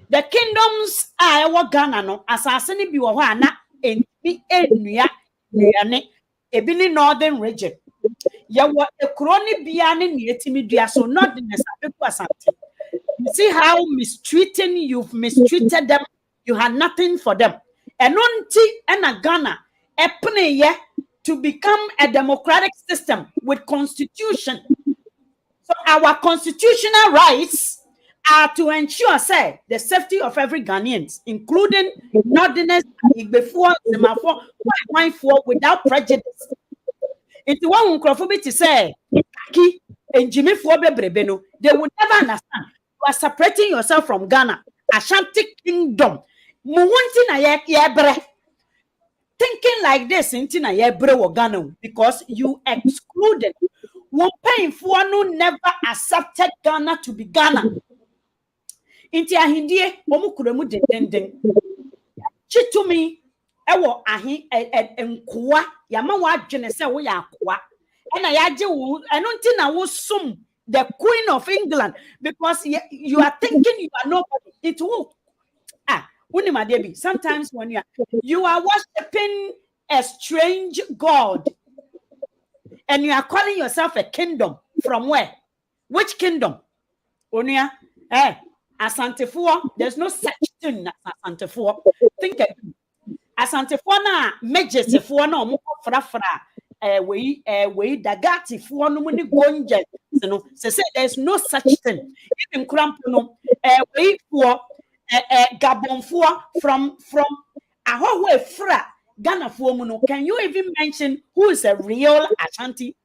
The kingdoms are our Ghana no asaseni bi wo ana enti enua nuane ebini northern region. Ya wo ekroni bia ne etimi dua so northerners abeku asante. You see how you've mistreated them. You had nothing for them. And unti Ghana epne ye to become a democratic system with constitution. So our constitutional rights are to ensure, say, the safety of every Ghanaian, including northerners, before without prejudice. It's one who to say, Kaki and Jimmy Fobe, they would never understand. You are separating yourself from Ghana, Ashanti Kingdom. Thinking like this, because you excluded. One paying for no never accepted Ghana to be Ghana. Inti ahindie omukuremu dendenden. Chitumi ewo ahi enkoa yama wa adwene se wo ya akoa. Na yaje wo eno nti na wo sum the Queen of England because you are thinking you are nobody. It will sometimes when you are worshiping a strange God and you are calling yourself a kingdom from where? Which kingdom? Onia, Asantefo, there's no such thing as Asantefo. Think Asantefo na mejesefo na omo frafra we dagati no muni gonje no say there's no such thing. Even cramp no we for Gabon from ahoho fra Ghana for mu no. Can you even mention who is a real Ashanti?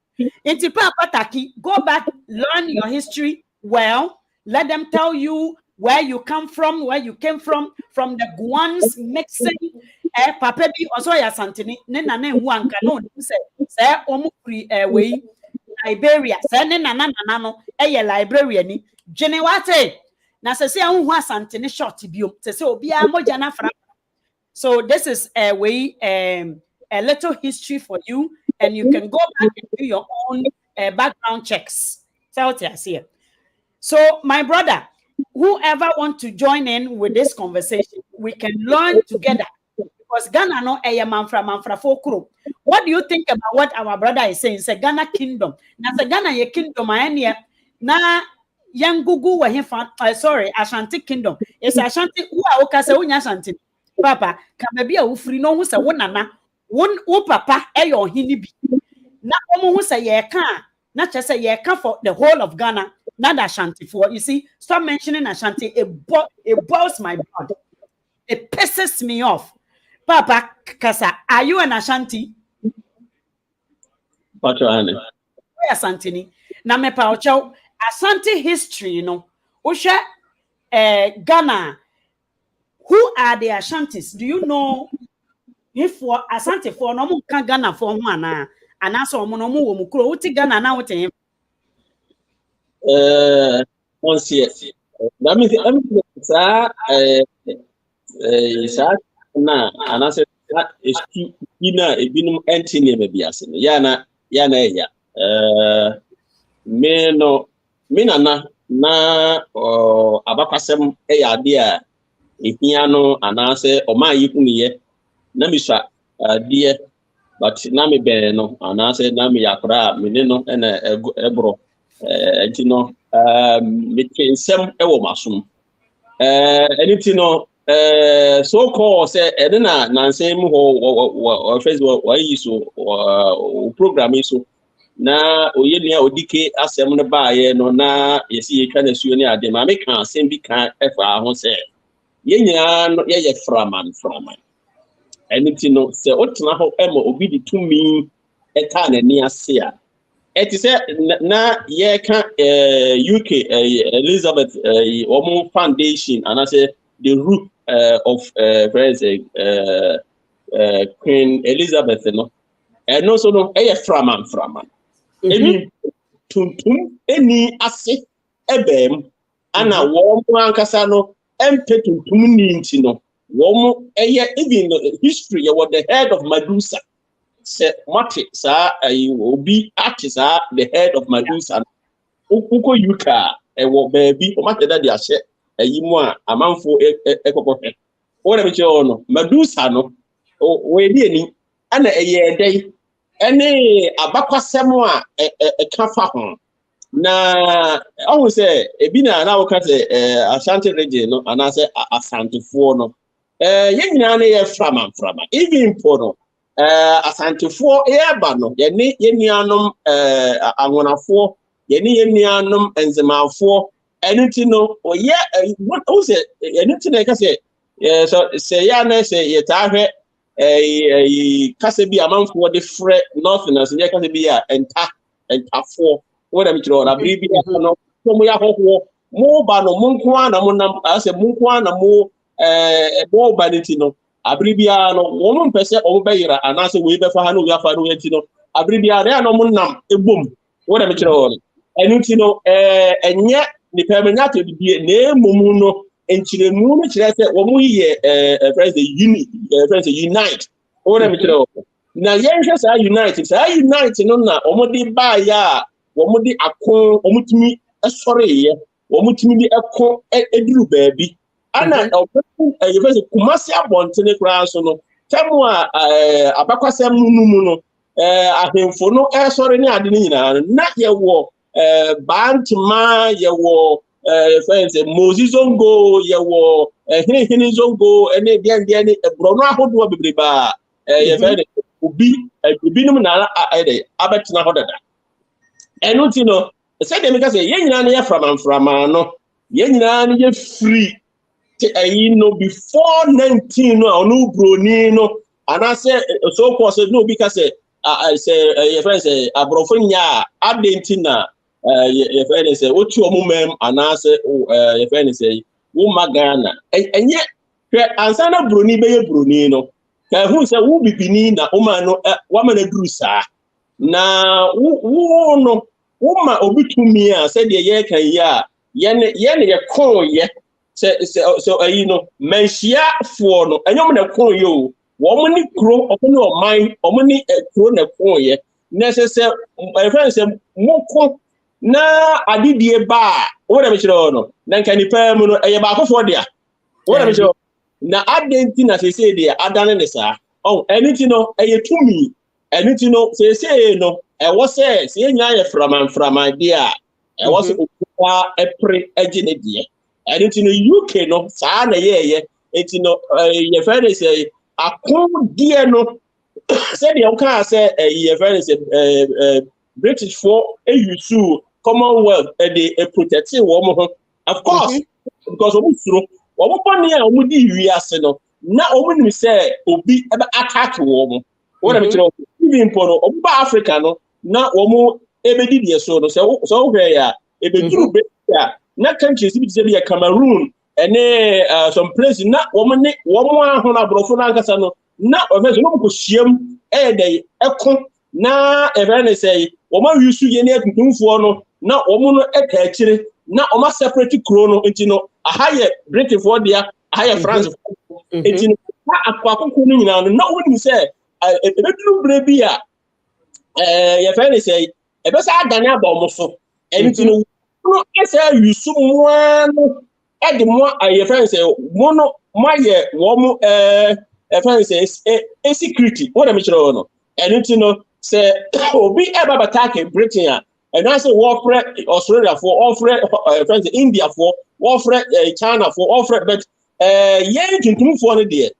Inti Papa Taki, go back, learn your history well. Let them tell you where you come from, where you came from the Guans mixing. Papa bi also ya Santini, ne na ne hu anka no say omu free we Liberia. Say ne na no Liberia ni. Jenewate. Na say hu Santini short biom. Say obi a moja na fra. So this is a way a little history for you, and you can go back and do your own background checks. So my brother, whoever want to join in with this conversation, we can learn together. Because Ghana no manfra fokro. What do you think about what our brother is saying? It's a Ghana kingdom. Now the Ghana ye kingdom na young Gugu wa sorry, Ashanti kingdom. It's Ashanti uwa okase unya Ashanti. Papa, kamebi a ufri no hu se wonana wo papa eyo hini bi. Na omo hu se ye kan na che se ye kan for the whole of Ghana, not Ashanti for. You see, stop mentioning Ashanti. It boils my blood. It pisses me off. Papa Kasa, are you an Ashanti? Ashanti. Na me pa ocho Ashanti history, you know. Usha Ghana. Who are the Ashantis? Do you know if for Ashanti for no mu kan Ghana for ho ana anaso omo no mu wo mu kro uti Ghana na wote him? Once that means sa na anase is ina ebinum entine me biase no ya na eya me no minana na abakwasem eya ade a ehiano anase oma yikuniye na miswa die but na me be no anase na me yakra me ne no na ebro entino me twensem ewo masom anything no so call say na nanse mu ho Facebook wa yi so program so na oyenia odike asem no baaye no na yesi yetwa na suo ni ade ma me kan asem bi kan efa ho say yenya no ye framan anything no say otena ho emo obi di tumi eta na ni ase a eti say na ye kan UK Elizabeth omo foundation and I say the root of Queen Elizabeth no and no so no framan emi tuntum eni ase ebem ana wo ankasa no empe tuntum ni nti no wo even history what the head of Medusa say mate sa obi artisa the head of Medusa uko yuka wo baby o mate that dia she ayimu a amanfo ekokofе wo na me che no Medusa no we di ani ana dai ene abakwasem a kafa ho na I say ebi na wo ka say Ashanti region no ana say Asantefo no yenyina na ye frama even for no Asantefo eba no ye ni yenuanom anwonafo ye ni yenuanom enzemafo anything no oye what say anything na ka say so say ya na say ye ta hwe kase bi amanfo de frɛ northerners ne kase bi a entafo wo da mi kiro na bibi no mo ya hoho mo ba no mo nko ana mo nam ase mo nko ana mo bo ba niti no abribia no wo mo mpese o mo bayira anase we be fa ha no we afa no yati no abribia na no mo nam ebom wo da mi kiro no enuti no enye ni pemenya to bi na emumu no enchiremu no kire se wo mo ye president unite wo na mi kiro na yenhwe sa unite no na omodi ba ya omodi akon omutimi esoreye omutimi bi ekon eduru baabi ana opeku yefese kumasi abontene kura so no temu a abakwasem numu no ahemfo no esore ni ade ni nyina na yewo bantima yewo friends Moses Zongo yewo hini Zongo ene de brono ahodo bebreba ye friend obi num na ade abetina hodada eno ti no said dem ka say ye nyina na ye frama no ye nyina na ye free no before 19 no onu broni no ana say so cause no bi ka say say your friend say abrofo nya adentina your friend say otu omumem ana say your friend say wo magana enye hwe ansa na broni be ye broni no ka hu say wo bibini na o ma no wa ma na duru saa na wo no wo ma obitumi a say de ye kan ya ye ye kon ye so menhia for no enyom na kon yo wo ni kro okoni o man o ni kro na kon ye necessary friends moko na adidie ba wo na me kire no na nka ni pa mu no eye ba akofo dia wo na me kire na adenti na say dia adane ne sa anything no eye tumi anything no say no e wo say nya ye frama dia e wo say okuwa epre agine dia anything no UK no sa na ye anything no ye friend say akon die no say the oka say ye friend say British for use Commonwealth they protect wo mo of course because omo suro omo pani a omo di wiase no na omo nim say obi e attack wo mo what am I even for omo ba Africa no na omo ebedi die so no so hwe ya ebeduru be ya na countries bi say be Cameroon and some places na woman ahụ na brofo na nkasa no na omezo no ko hiem dey ekon na evene say woman yusu ye na etuntumfo no na woman no eka akire na oma separate kro no enti no ahaye Britain for dia ahaye France enti no na akwakoko no nyina no na woni say ebeduru bre bi a ye fene say ebesa adane abom so enti no no esa yusu mo edi mo aye friends mono maye wo mo friends security what am I sure no anything no say obi e baba attack Britain and I say war for Australia for offer friends India for offer China for offer but yen tuntum for no there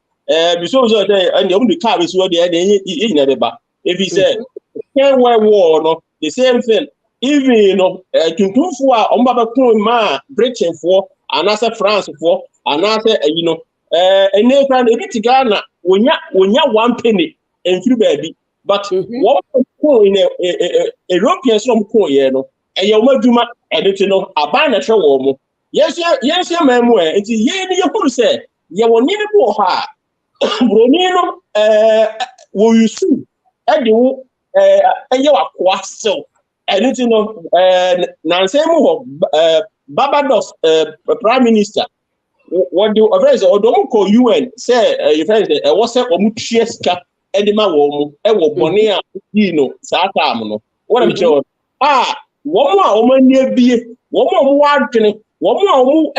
because so and the only car is what there dey never ba if he say can war no the same thing even you know tuntum for on baba kun ma Britain for anasa France for anasa ene fan ebiti Ghana wonya 1 penny enfiri baby but what in Europeans from ko ye no eye o maduma editi no aban na hwe wo mo yes mamu enti ye ni ye huru se ye woni ne bo ha broni no wo yusu ede wo eye wakwa so editi no nansem ho Barbados Prime Minister what do offense odom ko UN say you friends was say omutua sika edema wo mu e wo bone a yi no sa time no what am sure wo mu a wo mani abie wo mu wo adwene wo mu a wo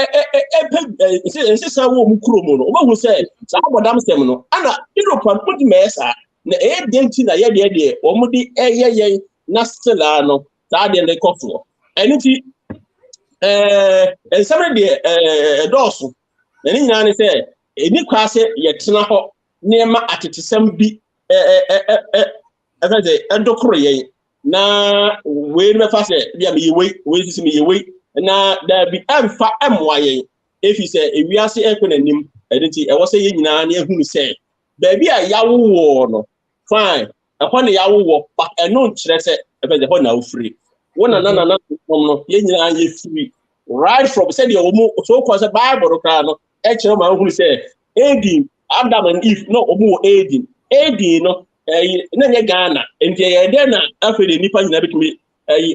insisa wo mu kromo no wo hu say sa bodam sem no ana Europe put mesa na denti na ye de wo mu di ye na stela no sa de le kofo anything some de dosu na ni nyina ne say eni kwase ye tena ho nema atetesem bi afeze edokoro ye na we me fa say bia me we sisi me we na da bi amfa amwa ye efi say ewiase ekonanim edenti e wo say ye nyina na ehunu say ba bi a yawo wo no fine e ho ne yawo wo pa eno nkire say afeze ho na ofri wona na no ye nyina ye free right from said the omo so cause Bible ka no e kire ma hunu say Eden Adam and Eve no omo Eden no na nye Ghana enti ye de na afede nipa nyina bitumi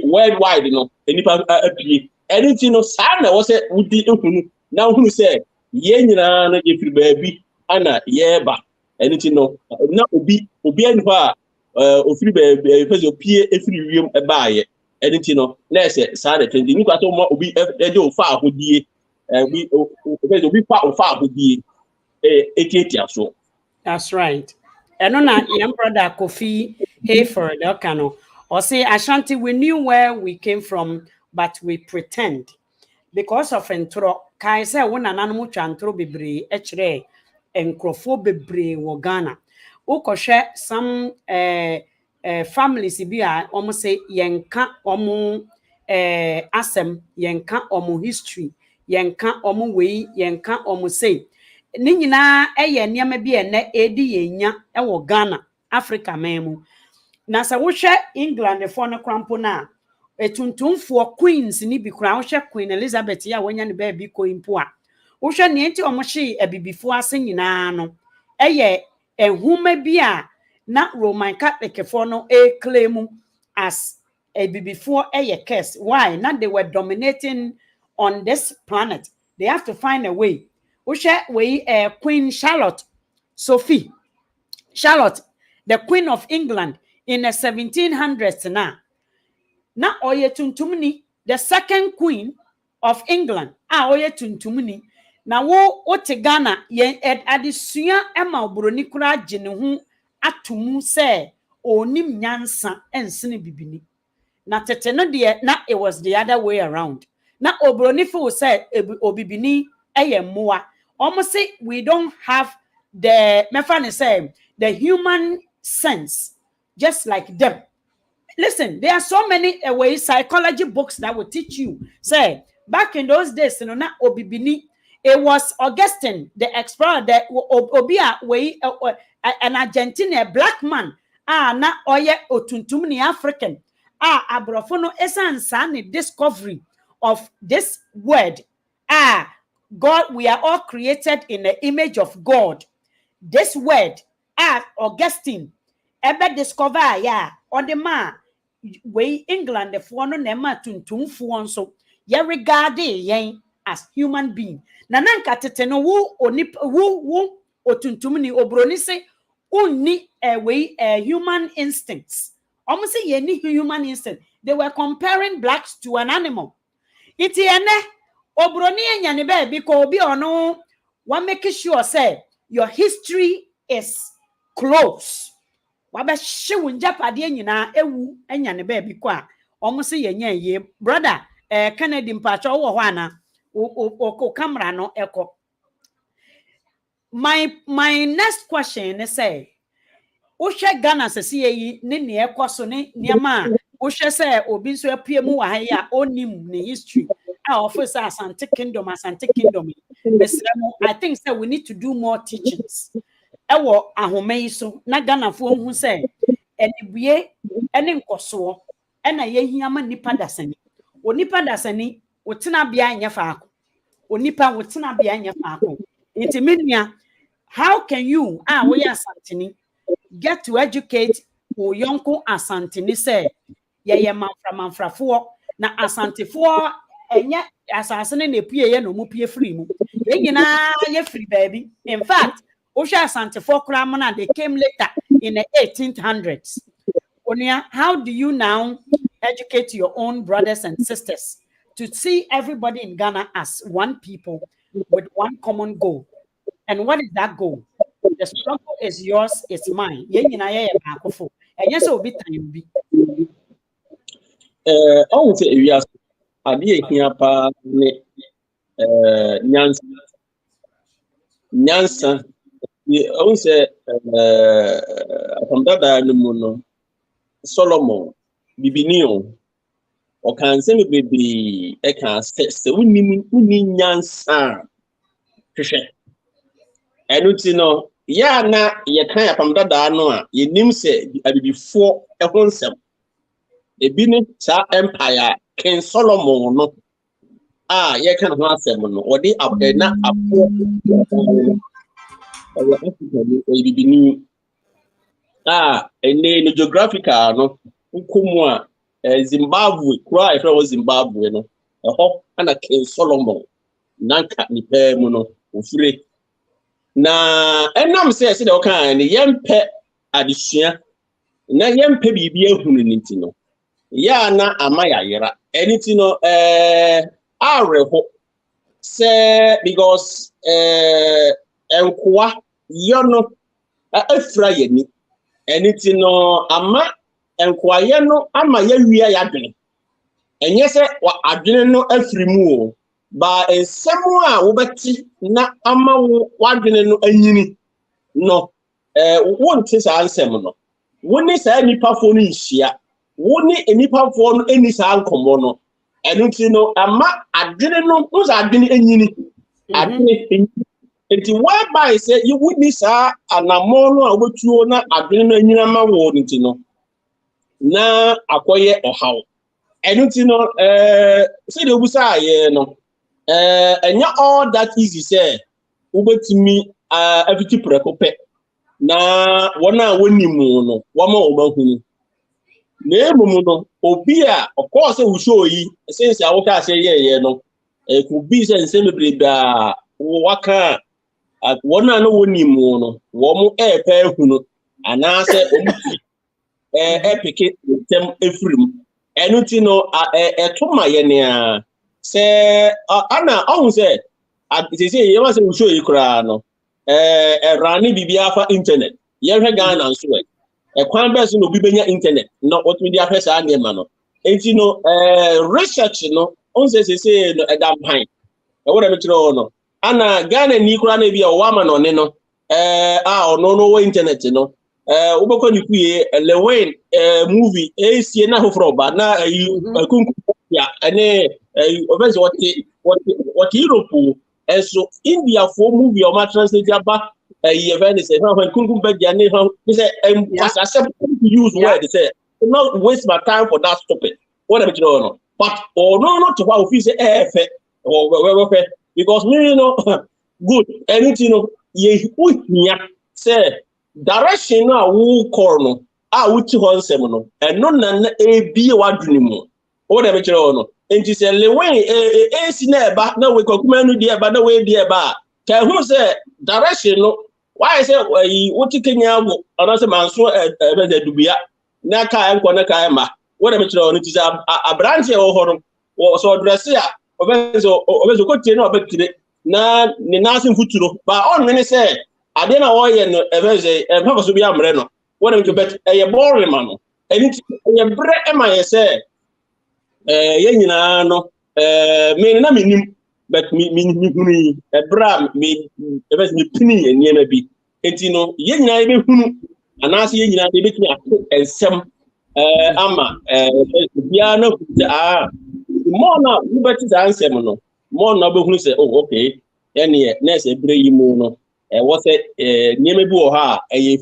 worldwide no nipa apie anything no sa na wo say wudi ehunu na hunu say ye nyina na ye free baabi ana ye ba anything no na obi anho a ofiri baabi pese opie efiri wiem e baaye anything no na say sa de trendi ni kwato mo obi e de ofa ahodie obi pa ofa ahodie eketia so. That's right. And on that young brother Kofi Hayford, or say Ashanti, we knew where we came from, but we pretend. because of ntro kai say wo nananom twa ntro bebre e kire enkrofo bebre wo Ghana ukɔhwɛ some families bi a omo say yenka omo asem yenka omo history yenka omo wei yenka omo say ni nyina eye nneɛma bi ene edi yenya wo Ghana Africa memu na sa wo hwɛ England for no krampo na etuntumfo queens ni bi kura wo hwɛ Queen Elizabeth ya wonya ne ba bi ko impo a wo hwɛ ne enti omo hye abibifo ase nyina no eye ehuma bi a na Roman Catholic for no claim as abibifo eye curse. Why? Not they were dominating on this planet. They have to find a way. We Queen Charlotte, Sophie, Charlotte, the Queen of England in the 1700s na oye tuntumni, the second Queen of England. Oye tuntumni. Na wo ote Ghana ye adesua ema obroni kura gene ho atomu se onim nyansa ensene bibini. Na tete no de na it was the other way around. Na obroni fo say obibini eye moa. Almost say we don't have the mefane say the human sense just like them. Listen, there are so many ways psychology books that will teach you. Say back in those days, no na obibini. It was Augustine, the explorer, that Obia way an Argentine black man. Na oye otuntumni African. Abrofono esansani discovery of this word. God, we are all created in the image of God. This word, Augustine, ebe discover on the man way England the for no nema tuntumfu so ye regard yen as human being. Nananka tete no wo otuntumni obroni se unni human instincts. Almost say ye ni human instinct. They were comparing blacks to an animal. Iti ene obroni enyane be ko obi ono wa make sure say your history is close. Wabe shewu njapade nyina ewu enyane be ko a almost say ye brother Kennedy mpacho wo ho ana o camera no eko. My next question is say Oshe Ghana sesi yi ne ne ekoso ne niama oshe say obi nso apue mu wa ya onim ne history offer say Asante Kingdom mesremo I think say we need to do more teachings ewo ahome yi so na Ghana fo hu say enibue ene nkoso ena ye hiama nipa dasani onipa dasani wotena bia anya faako onipa wotena bia anya faako intimidnia how can you we asantini get to educate who yonko asantini say ye manfrafo na asantefo enye asasene na pie ye no mu pie free mu ye nyina ye free baby. In fact osha asantefo kra na they came later in the 1800s. Onia, how do you now educate your own brothers and sisters to see everybody in Ghana as one people with one common goal? And what is that goal? The struggle is yours, it's mine. Ye nyina ye baakofo. Enye se obi tan bi. I say we are ade ehia pa ne nyansa I say from that no no Solomon bibini o kan se me bebre e kan se unni nyansa hwehwe enuti no ya na ye kan ya pam dada no a ye nim se abibifo e ho nsem ebi ne sa empire King Solomon no ye kan ho asem no odi abena apo e bibini ene no geographical no nkomu a Zimbabwe kura e was Zimbabwe no ho ana King Solomon nanka ni pe mu no ofure na enam say de o kan ne yempe adesua na yempe bibia hunu nti no ya na amaya yera eniti no areho say because enkoa yono afra yeni eniti no ama enkoa ye no ama ya wia ya dwene enye se wa adwene no afiri mu o ba ensemu a wobeti na ama wadwene no anyini no wonte sa ansem no woni sa nipafo no nhia woni enipafo no eni sa ankomo no enu ti no ama adwene no uza adwene anyini adwene enti whereby say you would be sa anamo no a wobetuo na adwene no anyini ama wo nti no na akoye ohaw enu ti no say de obusa aye no enya all that easy say wobetimi afiti prekope na wona wonimu no wama obahunu na emumu no obi a of course we show yi since I woka say ye no could be say nsem bebreba waka wona no wonimu no wo mu epe ehunu ana say omuti epike tem efrim enu ti no etoma ye ne a say ana ohun say say ye ma say we show yi kra no rani bibia fa internet ye hwe Ghana nso kwan be so no bi benya internet no otumi afɛ saa ngeema no enti no research no on say no edam pan wo na metro no ana Ghana ni kura na bia o wa ma no ne no no wo internet no ubekọ ni kuye lewen movie sie na hofro ba na kunku ya ene obese what Europe so India for movie o ma translate aba event say when kunku be dia ne ho say as accept to use word say not waste my time for that stupid what am I doing no but no to what we say efe or because me you know good anything no ye uhia say direction na wo call no wuti ho nsem no eno na ebie wadwene mu what am I doing no enti say lewen si na eba na we kokuma no die eba na we die eba ka hu say direction no why say wuti kenya go ana say manso ebe da dubia na ka enko na ka ma what am I doing no ti say abranche wo ho no so dress ya obezo ko tie na obetire na ni nasin futuro ba on ne say ade na wo ye no ebeze papa so bia mre no what am I bet ye boring man no eni ye bre e ma ye say ye nyina no me na menim but me hunu ebra me ebeze me pini eniema bi enti no ye nyina ye be hunu anase ye nyina ye betimi ato ensem ama bia na more na you better than ensem no more na be hunu say oh okay ene na say bre yi mu no wo say niema bi wo ha ye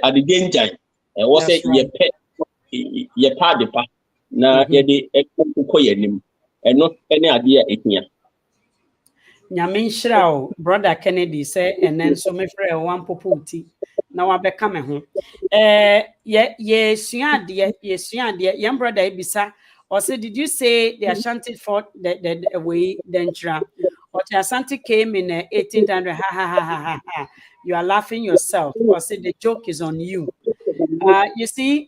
adedenjan wo say ye pa de pa na ye de ekoko yanim eno ene ade a ehia nyame nhyira o brother Kennedy say enen so me frɛ wan popoti na wa bɛka me ho ye suade yam brother ebisa or say did you say the Ashanti fought the way Dentra or the Ashanti came in 1800 ha you are laughing yourself or say the joke is on you you see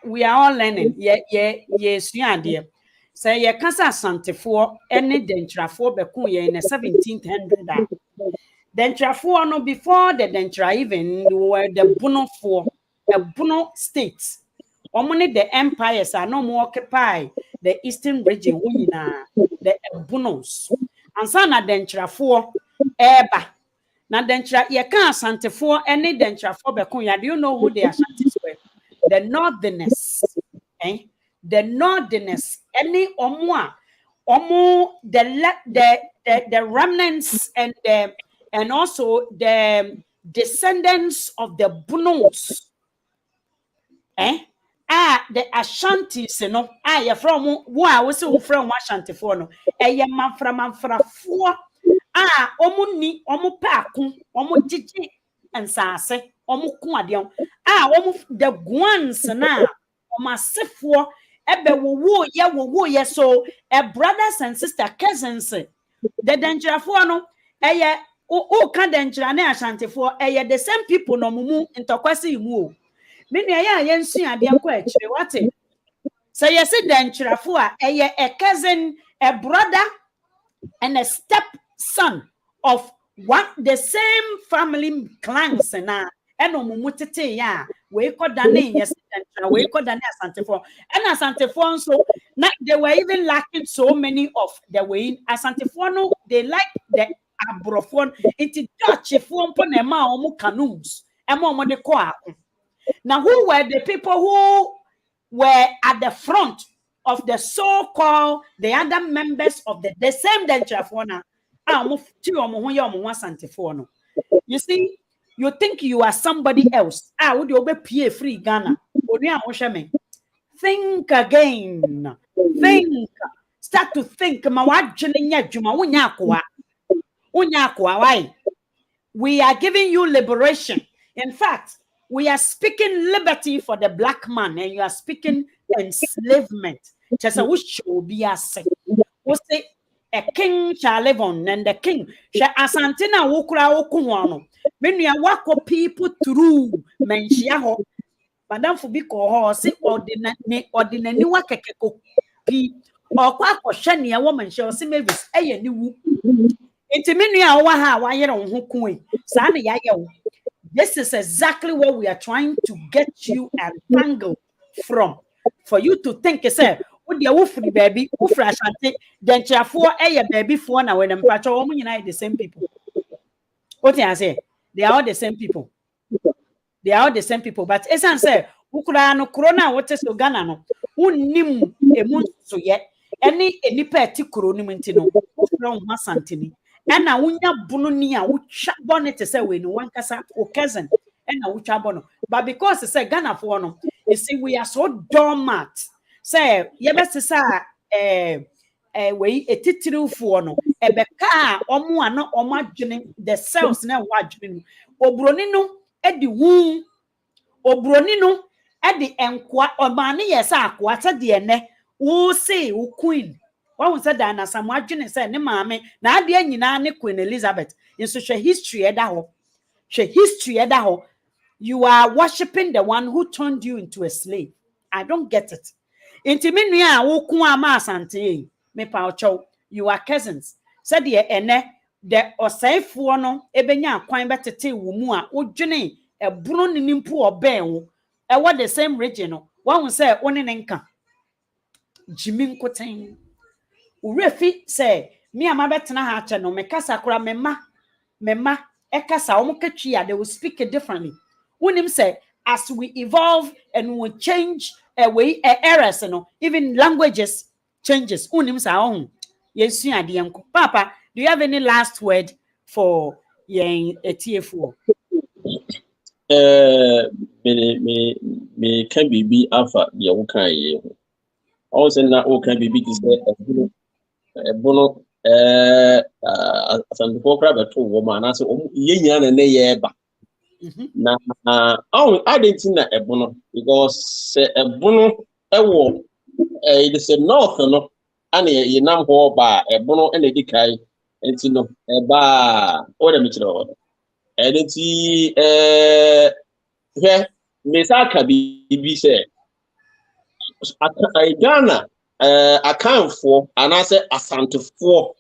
we are all learning ye suade say ye kasa Asantefo any Dentrafo beku ye in the 1700 Dentrafo no before the Dentra even were the Bunofo a Buno states omoni the empires are no more occupy the eastern region the Bunos and so na Dentrafo eba na Dentra ye kan Asantefo any Dentrafo beku ya do you know who the Ashantis were the Northerners the Northerners any omo the remnants and also the descendants of the Bunos the Ashantis no you're from we say from Ashantifo no manfrafo ni omo paako omo gigi ensase omo ku ade omo the guans na omo asefo ebe wo ye so brothers and sister cousins the Dentrafo no o ka Dentra na Ashantifo the same people no mumu ntokwase mu o me nua ya yensu ade akọ akire wate say yes Dentrafo a cousin a brother and a stepson of the same family clans na eno mumu tete ya we ko dane yes Dentra we ko dane Asantefo and Asantefo nso Now they were even lacking so many of the way. Asantefono, they like the abrofon into Dutch phone ponema omu canoes. Emo de kwa. Now, who were the people who were at the front of the so-called the other members of the same Denchafona? You see, you think you are somebody else. Would you be free Ghana? Think again. Think. Start to think. Why? We are giving you liberation. In fact, we are speaking liberty for the black man, and you are speaking enslavement. Just a wish will be a say. We say a king shall live on, and the king shall asantina wukura wukuwano. When you walk people through menshiaho, Madame Fubiko ho si ordinary wakekeko pi or kwa shani a woman shall see maybe a new. This is exactly what we are trying to get you entangled from. For you to think, say, "Would you free baby, who fresh and then for a baby for now when I'm unite the same people." What do I say? They are all the same people. They are all the same people. But as I say, who could I no corona? What is Ghana? No, who nim a moon so yet any petty coronimintino, who from Massantini. And now we have Bunonia, which bonnet to say when one casa or cousin, and now which abono. But because it's a Ghana for no, you see, we are so dormant. Say, you best say, way a tittle for no, a beca or more not imagining the cells now watching. Obronino at the womb, Obronino at the enqua or money, yes, quarter the ne, who say, who queen. What was that? Diana Asamoah and said, "Ne mame, na ade nyina ne Queen Elizabeth. In such a history edaho. She history edaho. You are worshiping the one who turned you into a slave. I don't get it. Intimidnia woku ama asante. Me paucho. You are cousins. Said the ene the osaifu no ebenya kwan betete wo mu a odwene ebunu ne nimpu oben wo. E what the same region no. One say one ne nka. Jimi nkoten. Urefi say me ama betena ha che no me kasa kura mema ekasa omuketwi they will speak it differently. Unim say as we evolve and we change way errors no even languages changes. Unim say oh yesu ade enko. Papa, do you have any last word for yen etiefuo? Me can be alpha the okay. Also na okay be to say bono some people grab a two woman as yen and ye ba na I didn't think that a bono because a bono it is a north no and ye nam ho ba a bono and a decay and you know a ba or the mitro and it's here Mesaka be say Ghana account for and I say asante for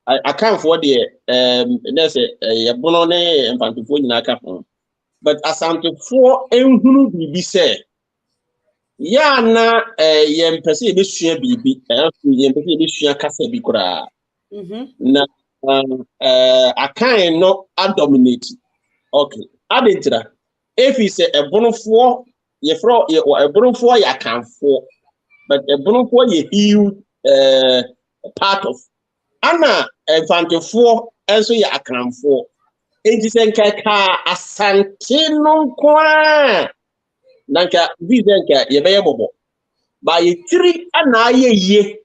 account for the let's say bonone and fantifo nyina ka but asante for enhunu bibi say ya na yem pese e besua bibi yem pese e besua kasa bi kura na account no dominate okay adentra if he say ebonofo ye fro ebonofo ya account for but a bronco ye huge part of Anna Fantifo also ya account for. It is a kaka asantino kwa Nanka Vizenka ye bayabo. By 3 ye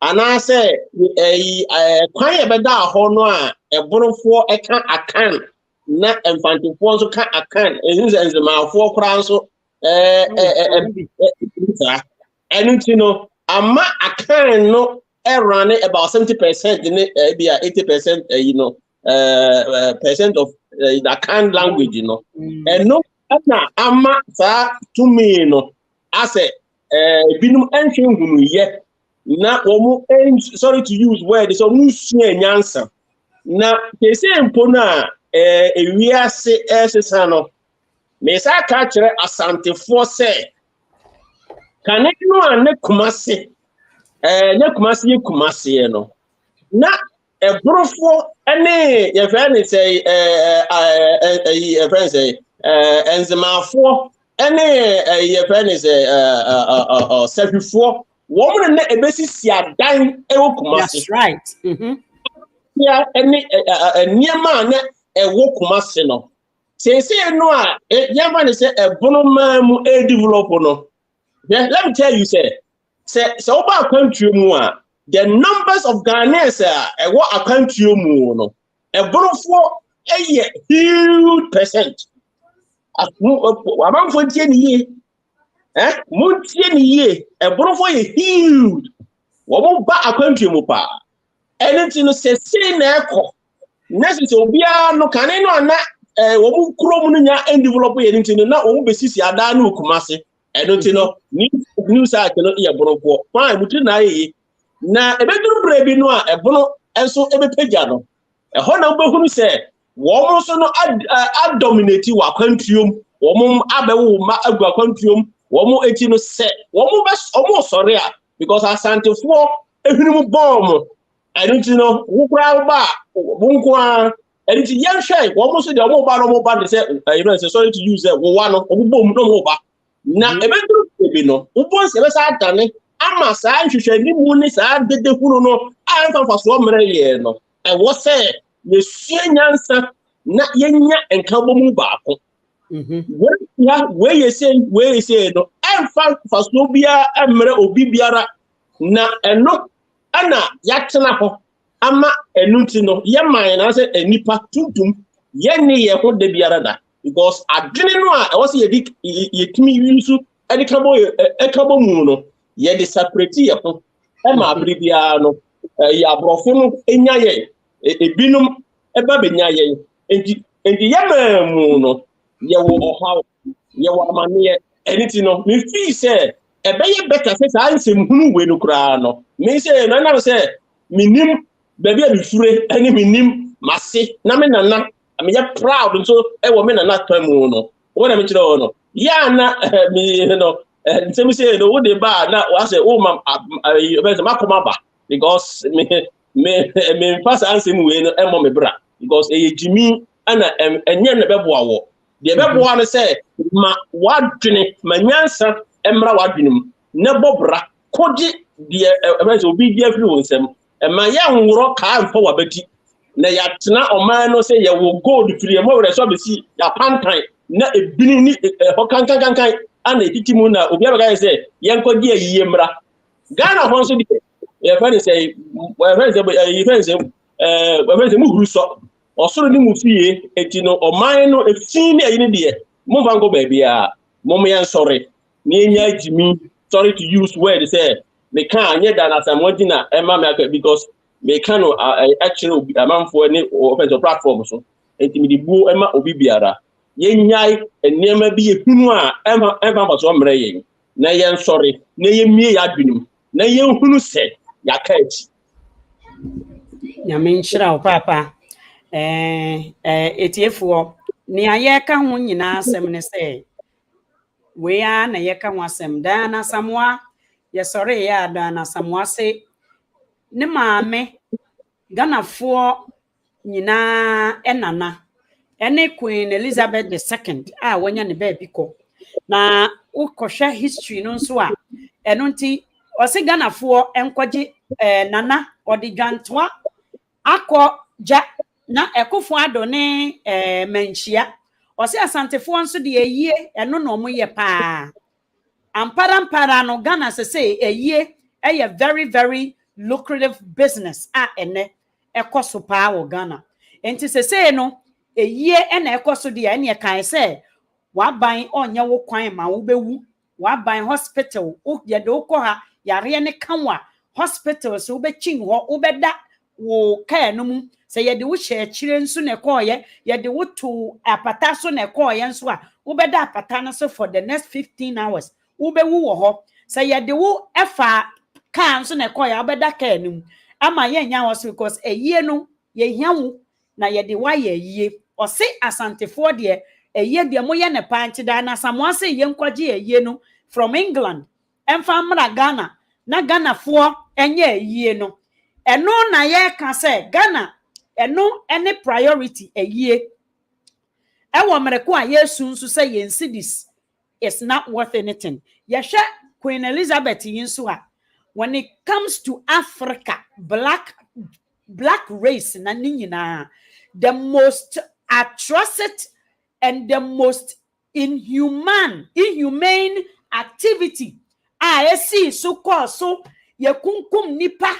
and I say a quiet beda honor a bronco a can account not and Fantifo so can account and the mouth 4 crowns so and you know, ama account no run about 70% in it, be 80%, you know, percent of the account language, you know, and no, ama sa to me, you know, I say, binum enchun yet, na omu sorry to use word, so musu answer. Na they say impona we are say sano, me sa catch asante for say. Can anyone kumase nya kumase no na ebrofo ene ye friend say ye friend say enzemafo ene ye friend say sefifo wo mo na ebesisi adan ewo kumase. That's right. Ya ene niema na ewo kumase no say no a ye friend say ebono mamu develop no. Yeah, let me tell you say oba country mu a the numbers of Ghanaians what a country mu no eborofo a huge percent amanfo tie ni ye mo tie ni ye eborofo ye huge wo mo ba a country mu pa anything no say na ekọ next obia no kane no na wo mo krom no nya develop ye anything na wo mo besisi ada na okumase anything no news no ye borofo fine mutri na ye na ebeduru brebi no a ebono enso ebepagya no eho na obehunu se wo mo so no dominate wa kwantuom wo mo abewo ma agua kwantuom wo mo eti no se wo mo sori a because asantefo ehunu mu bomb anything no wukura ba bunko a anything yan hwe wo mo so de wo ba de se you know say sorry to use wo wa no obubom no mo ba na ebeduru brebi no ubon se be sa atane ama saa nhwehwani mu ni saa dede hunu no anfa faso mre ye no wo se ne suanyansa na yenya enkabo mu baako we ye no anfa faso bia emre obi biara na eno ana yatena ho ama enunti no ye man na se enipa tuntum ye ne ye ho de biara da because adwene no a wo se ye timi yusu ekabo mu no ye de separate ye ho e ma bribia no ya brofo no enya ye ebinum eba benya ye enti ye mamu no ye wo ohaw ye wo amane anything no me feel say ebe ye better say ansem hunu we no kra no me say na say minim baby a bifure ani minim mase na me nana me ye proud so e wo me nana tamu no wo na me kire wo no ya na me no nsem say no wo de ba na wa say o ma makoma ba because me pass ansem we no e mo me bra because e jimi ana enye na beboa wo de beboa no say ma wadwene manyansa emra wadwenem ne bobra kodi de e obi dia firi wo nsem ma ya nworo ka mfa wabati na ya tena oman no say ye wo gold firi mo wure so besi ya pantan na ebini ni hokankan ana hitimu na obi abaga say yenko di ayiye mra Ghana ho so di ye fani say mu huru so osoro ni mu fie eti no oman no efin ni ayi ni de mo vango ba bia mo me yan sorry ni enya jimi sorry to use word say me can anya Diana Asamoah gina ema me because me can actually amanfo ni open platform so enti me di bu ema obi biara yenyai enema bi ehunu a ema baso mre yen na yen sorry na yemie ya adwinum na yen hunu se ya kachi nyame nhyira wo papa etiefo ni aye ka ho nyina asem ne se we a na ye ka ho asem Diana Asamoah ye sorry ya Diana Asamoah se ne maame Ghanafo nyina enana ene Queen Elizabeth II wanya ne ba biko na ukosha history no nso a eno nti ose Ghanafo enkoje nana odidwantoa akọ ja na ekofo adone manchia ose asantefo nso de eyie eno no mo ye pa ampara no Ghana say eyie very very lucrative business ene ekoso pa wo Ghana enti say no eyie ena ekoso de ene kan say waban onye wo kwan ma wo bewu waban hospital o ye de ukọ yare ne kanwa hospital so be chin ho ubeda wo ka no mu se ye de wo hye akire nso ne koye ye de wo to apata so ne koye nso a ubeda apata no so for the next 15 hours ubewu wo ho se ye de wo efa ka nso ne koye ubeda ka no mu ama ye nya wo so because eyie no ye hiawo na ye de wa ye eyie o se asantefo de eyie de mo ye ne panti Diana Asamoah se ye nkwaje eyie no from England emfa mra Ghana na Ghana for enye yie no eno na ye ka say Ghana eno any priority yie ewo mereko a yesu nso say yen cities is not worth anything. Yesha Queen Elizabeth yinso a when it comes to Africa, black race na nyina the most atrocious and the most inhumane activity esi so call so ye kunkum nipa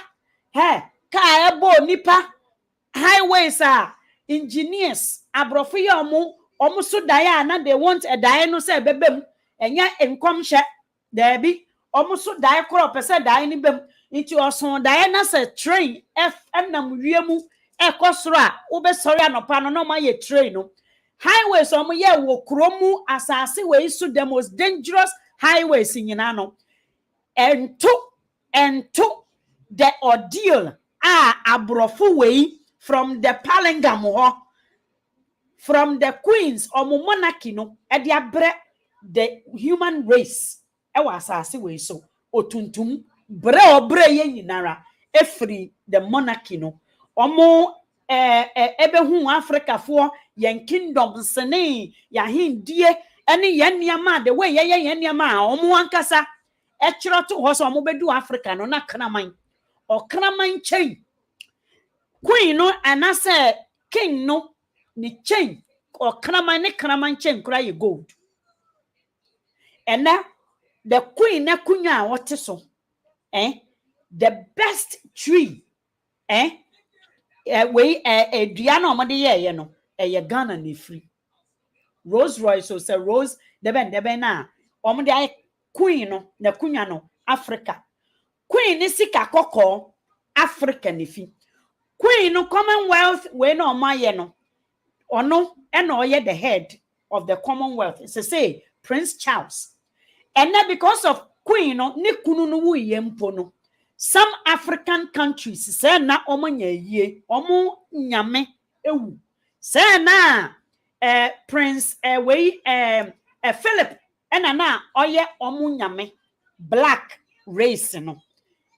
ka ebo nipa highways engineers abrofo ye omo so die na they want a die no say bebem enya enkom hye there be omo so die crop say die ni bem into oson die na say train nam wiemu ekosoro a wo be sorry anopa no ma ye train no highways omo ye wo kromu asase we so the most dangerous highways nyina no and to the ordeal abrofo we from the palingam from the queens or monarchy no e dia bre the human race e wa asase we so otuntum bre ye nyinara efri the monarchy no omo ebe hu Africa for yen kingdoms ne ya hindie ene yen niama the way yen niama omo ankasa e kiro to ho so omo bedu Africa no na kraman o kraman chain queen no anase king no ni chain or kraman chain kura ye gold and now the queen na kunya what so the best tree we Diana Asamoah ye no Ghana ni free Rose Royce so say Rose deben na omde queen no na kunya no Africa queen ni sika kokko Africa ni fi queen no Commonwealth we no omaye no ono and oye the head of the Commonwealth say Prince Charles and then because of queen no ne kunu no wu yempo no some African countries say na omonya yie omo nyame ewu say na Prince Philip and na oye omo nyame black race no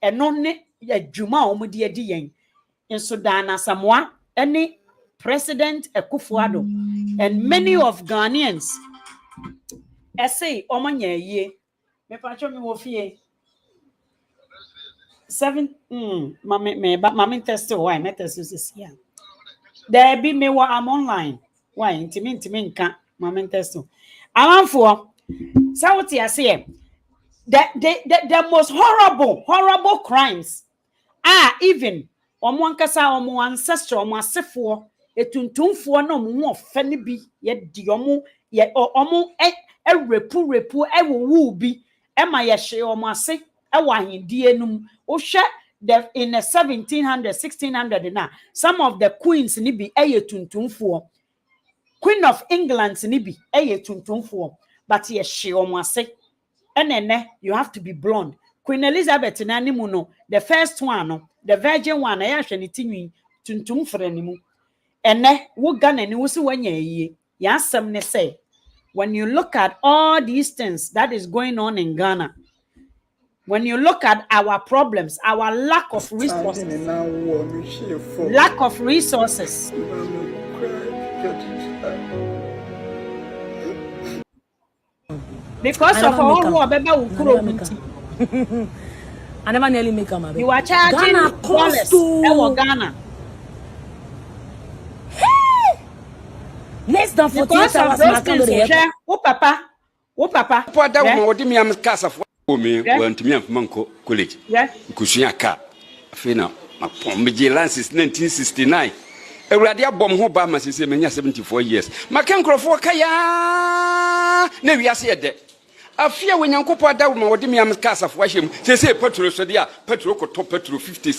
eno ne adwuma omo de adi yen enso Diana Asamoah any President Akufo-Addo and many of Ghanaians say omonya yie me pacho me wo fie 7 mama test why me test this here there be me wa am online why intimi nka mama test amanfo sauti ase the most horrible crimes are even omo ankasa omo ancestor omo asefo etuntumfo na omo ofa ne bi ye di omo repu ewu bi e ma ye hye omo ase e wa hindie enum o hwe the in the 1700 1600 na some of the queens ni bi e tuntumfo Queen of England ni bi e tuntumfo but ye hye omo ase enene you have to be blonde. Queen Elizabeth na nimu no the first one no the virgin one na ya hwe ne tinwi tuntum frɛ ne mu ene wo Ghana ni wo se wanya yie ya asem ne say when you look at all these things that is going on in Ghana, when you look at our problems, our lack of resources, because of all who I never nearly make a mistake. You are charging dollars to Ghana. Less than 48 hours. Oh, Papa. What that woman would me am cast of me went to me of Manco College. Yeah. Kushia car. Fina, my vigilance is 1969. A radia bomb who Bama is 74 years. My canker for Kaya. Never I said that. I fear when you put that woman would me am cast of washing. They say petrol, so they are petrol, top petrol 50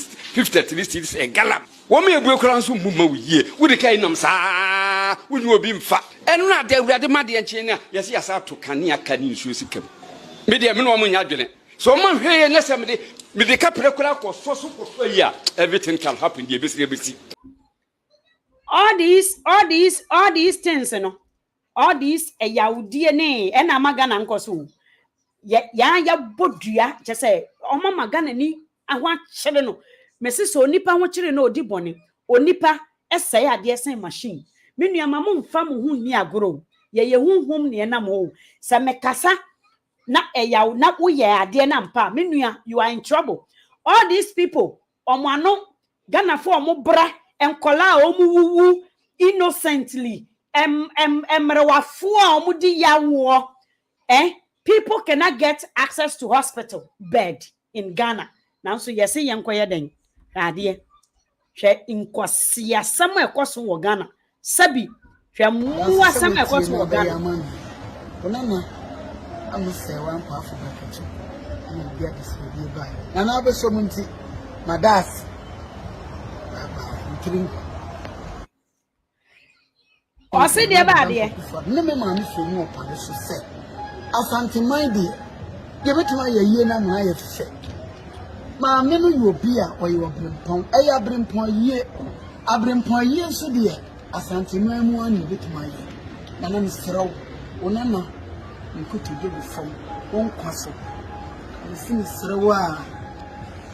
at least is a gallop. One may broke around some woman ye with the kind of sa when you were being fat. And not there we are the Madi and China. Yes, I to Kania Canin Susikum. Media Minwoman Yadrin. So, man, here, and somebody with the capital or so yeah, everything can happen. The ABC. All these things, you know, all these a yaw DNA and a magana uncle. ya bodua je say omama Ghana ni ahwa kyere no mesi so onipa ho kyere no odi bone onipa esay ade sen machine menua mama mfa mo hu ni agoro ye hunhum ne na mo se mekasa na eyaw na wo ye ade na mpa menua you are in trouble. All these people omano Ghana for omo bra enkola omu wuwu innocently emrewafo a omu di yawo people cannot get access to hospital bed in Ghana. Now so you see yankoye den ade hwe inkosia sam ekoso wo Ghana sabi hwe mu asam ekoso wo Ghana onana amse wan pa afu baketu na bia disebie ba na na be so munti madas kidding. O se de ba de ne me ma mi so mu opa so se asante mind ye betima ye yie na na ye fe ma me no yo bi a oye obrempon e ya brempon yie so de asante man mu an betima ye na na msrew onana nkutu de bifom won kwaso nsi srew a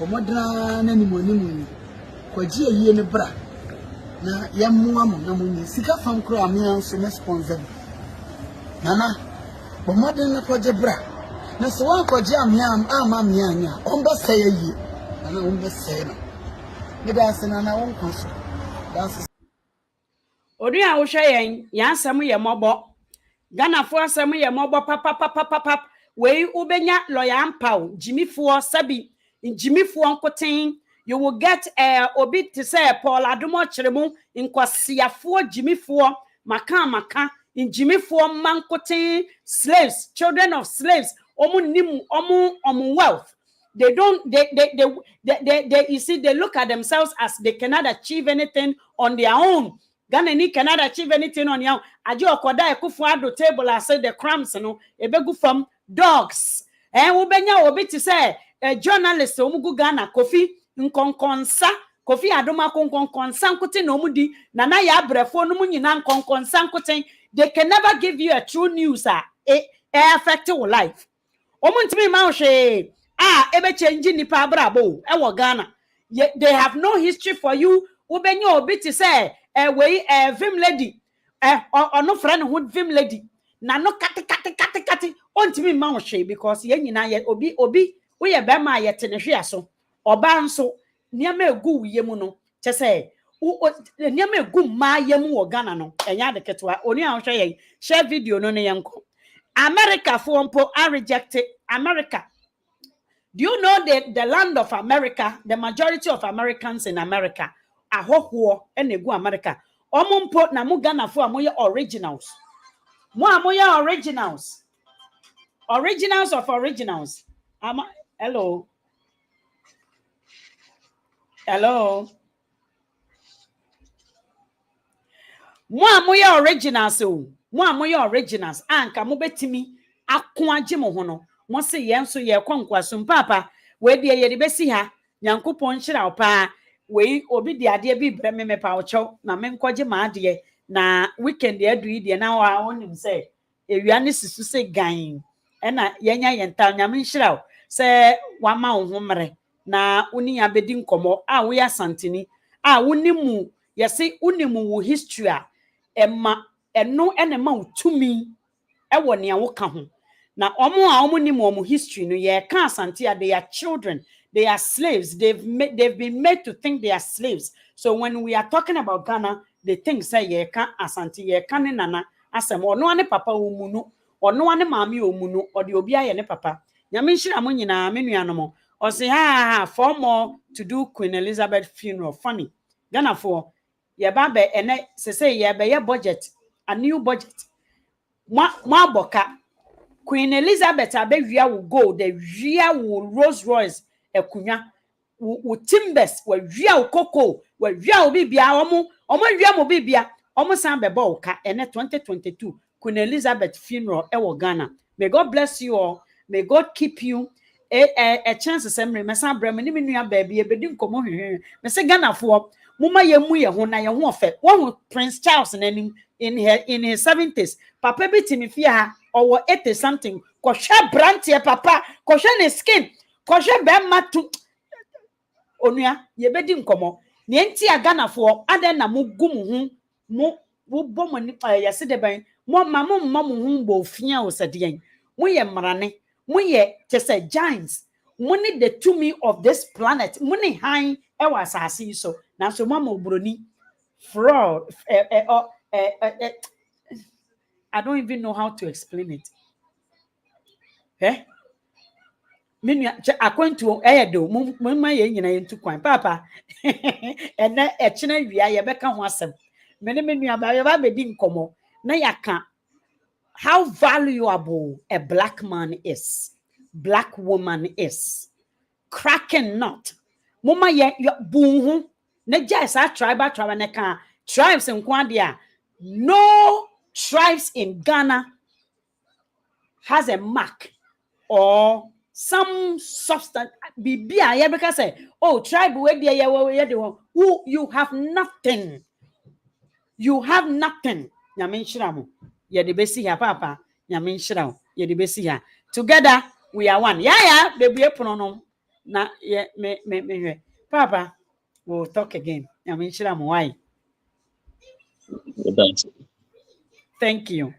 omodra na ni monimuni kwaji yie ne bra na yamwa mo na munyi sika fam kro amia so na sponsor nana omodra na kwaje bra na so wan kwaje amia amia anya omba sey yie nana omba sey no me da sena na won kwaso that's odi a wo hwe yen yansam ye mobo Ghana for asem ye mobo pap we ubenya lawyer ampaw jimifo sabi jimifo nkoten you will get obi to say Paul Adomo Chiremu in kwasiafo jimifo maka in jimifo mankoten slaves, children of slaves, omu wealth. They don't they you see they look at themselves as they cannot achieve anything on their own. Ghana ni cannot achieve anything on your own. Aji okoda ekufu ado table I say the crumbs no ebegu from dogs. Ubenya obi to say a journalist omugu Ghana Kofi nkonkonsa Kofi Adoma nkonkonsa nkote no mudi na ya brefo no munyina nkonkonsa nkote. They can never give you a true news affect your life. Omuntimi ma hwe ebe change nipa brabo wo Ghana. They have no history for you. Ubenya obi to say we vim lady no friend who vim lady na no kati ontimi ma hwe because ye nyina ye obi we ye be ma ye tenehwe aso oba nso niam egu ye mu no che say niam egu ma ye mu wo Ghana no enya de ketwa oni a hwe ye share video no ne yenko America for mpo are rejected America. Do you know the land of America, the majority of Americans in America ahoho enegu America omumpo na mu Ghana fo amoye originals mo amoye originals of originals hello mo amoye originals mo amoye originals anka mo betimi ako age mo ho no mo se ye nso ye kwankwaso papa we de ye de besi ha nyankopon hira opa we obi de ade bi bre me pa ocho na me nkoje ma ade na weekend e adu ide na wa onim se ewia ne sisu se gan e na yenya yenta nyame hira se wa ma wo homre na uni abedi nkomo wo ya santini unimu yesi unimu wo history emma eno enema utumi ewo ne wo ka ho na omo ni mo history no ye ka asante they are children, they are slaves, they've been made to think they are slaves. So when we are talking about Ghana, they think say ye ka asante ye ka ne nana asem ono ane papa omunu ono ane maami omunu odi obi aye ne papa nyame nhira mo nyina menuanom o say for more to do Queen Elizabeth funeral funny Ghana for ye ba be ene say ye be ye budget, a new budget ma boka Queen Elizabeth abewia will go the wia will Rolls Royce ekunya wo timbers wa wia wo koko wa wia wo bibia omo wia mo bibia omo san bebo oka ene 2022 Queen Elizabeth funeral ewo Ghana. May God bless you all, may God keep you a chance semre mesan bra me ni menua baby ebedi nkomo hwehwe me se Ghana fo muma ye mu ye ho na ye ho ofe wo Prince Charles nanim in his 70s papa bitimi fia ha or 80 something. Kosha brantie papa, kosha ne skin, kosha be matu. Onua, ye bedi nkomo. Ne enti agana for aden na mu gumu hu, mu bom ni yase de ban. Mo mamu mamu hu bo fia o sedian. Mo ye mrane, mo ye tese giants. Mo ni the tumi of this planet. Mo ni han e wa asase so. Na so mama obroni fraud I don't even know how to explain it. Eh? According to do mumma ye nyina yentu kwan papa and na e chena wia ye beka ho asem me nua ba ye ba bedi nkomo na yaka how valuable a black man is, black woman is. Cracking nut mumma ye buhu na just a tribal na ka tribes in Kwandia. No tribes in Ghana has a mark or some substance. Bibia, yeah, because say, oh, tribe where you have nothing. You have nothing. Yamin shiramu. Ya de besi ya papa. Yamin shiramu. Ya de besi ya. Together we are one. Yeah, baby pronoun. Na yeah, me. Papa, we'll talk again. Yamin shiramu. Why? That's Thank you.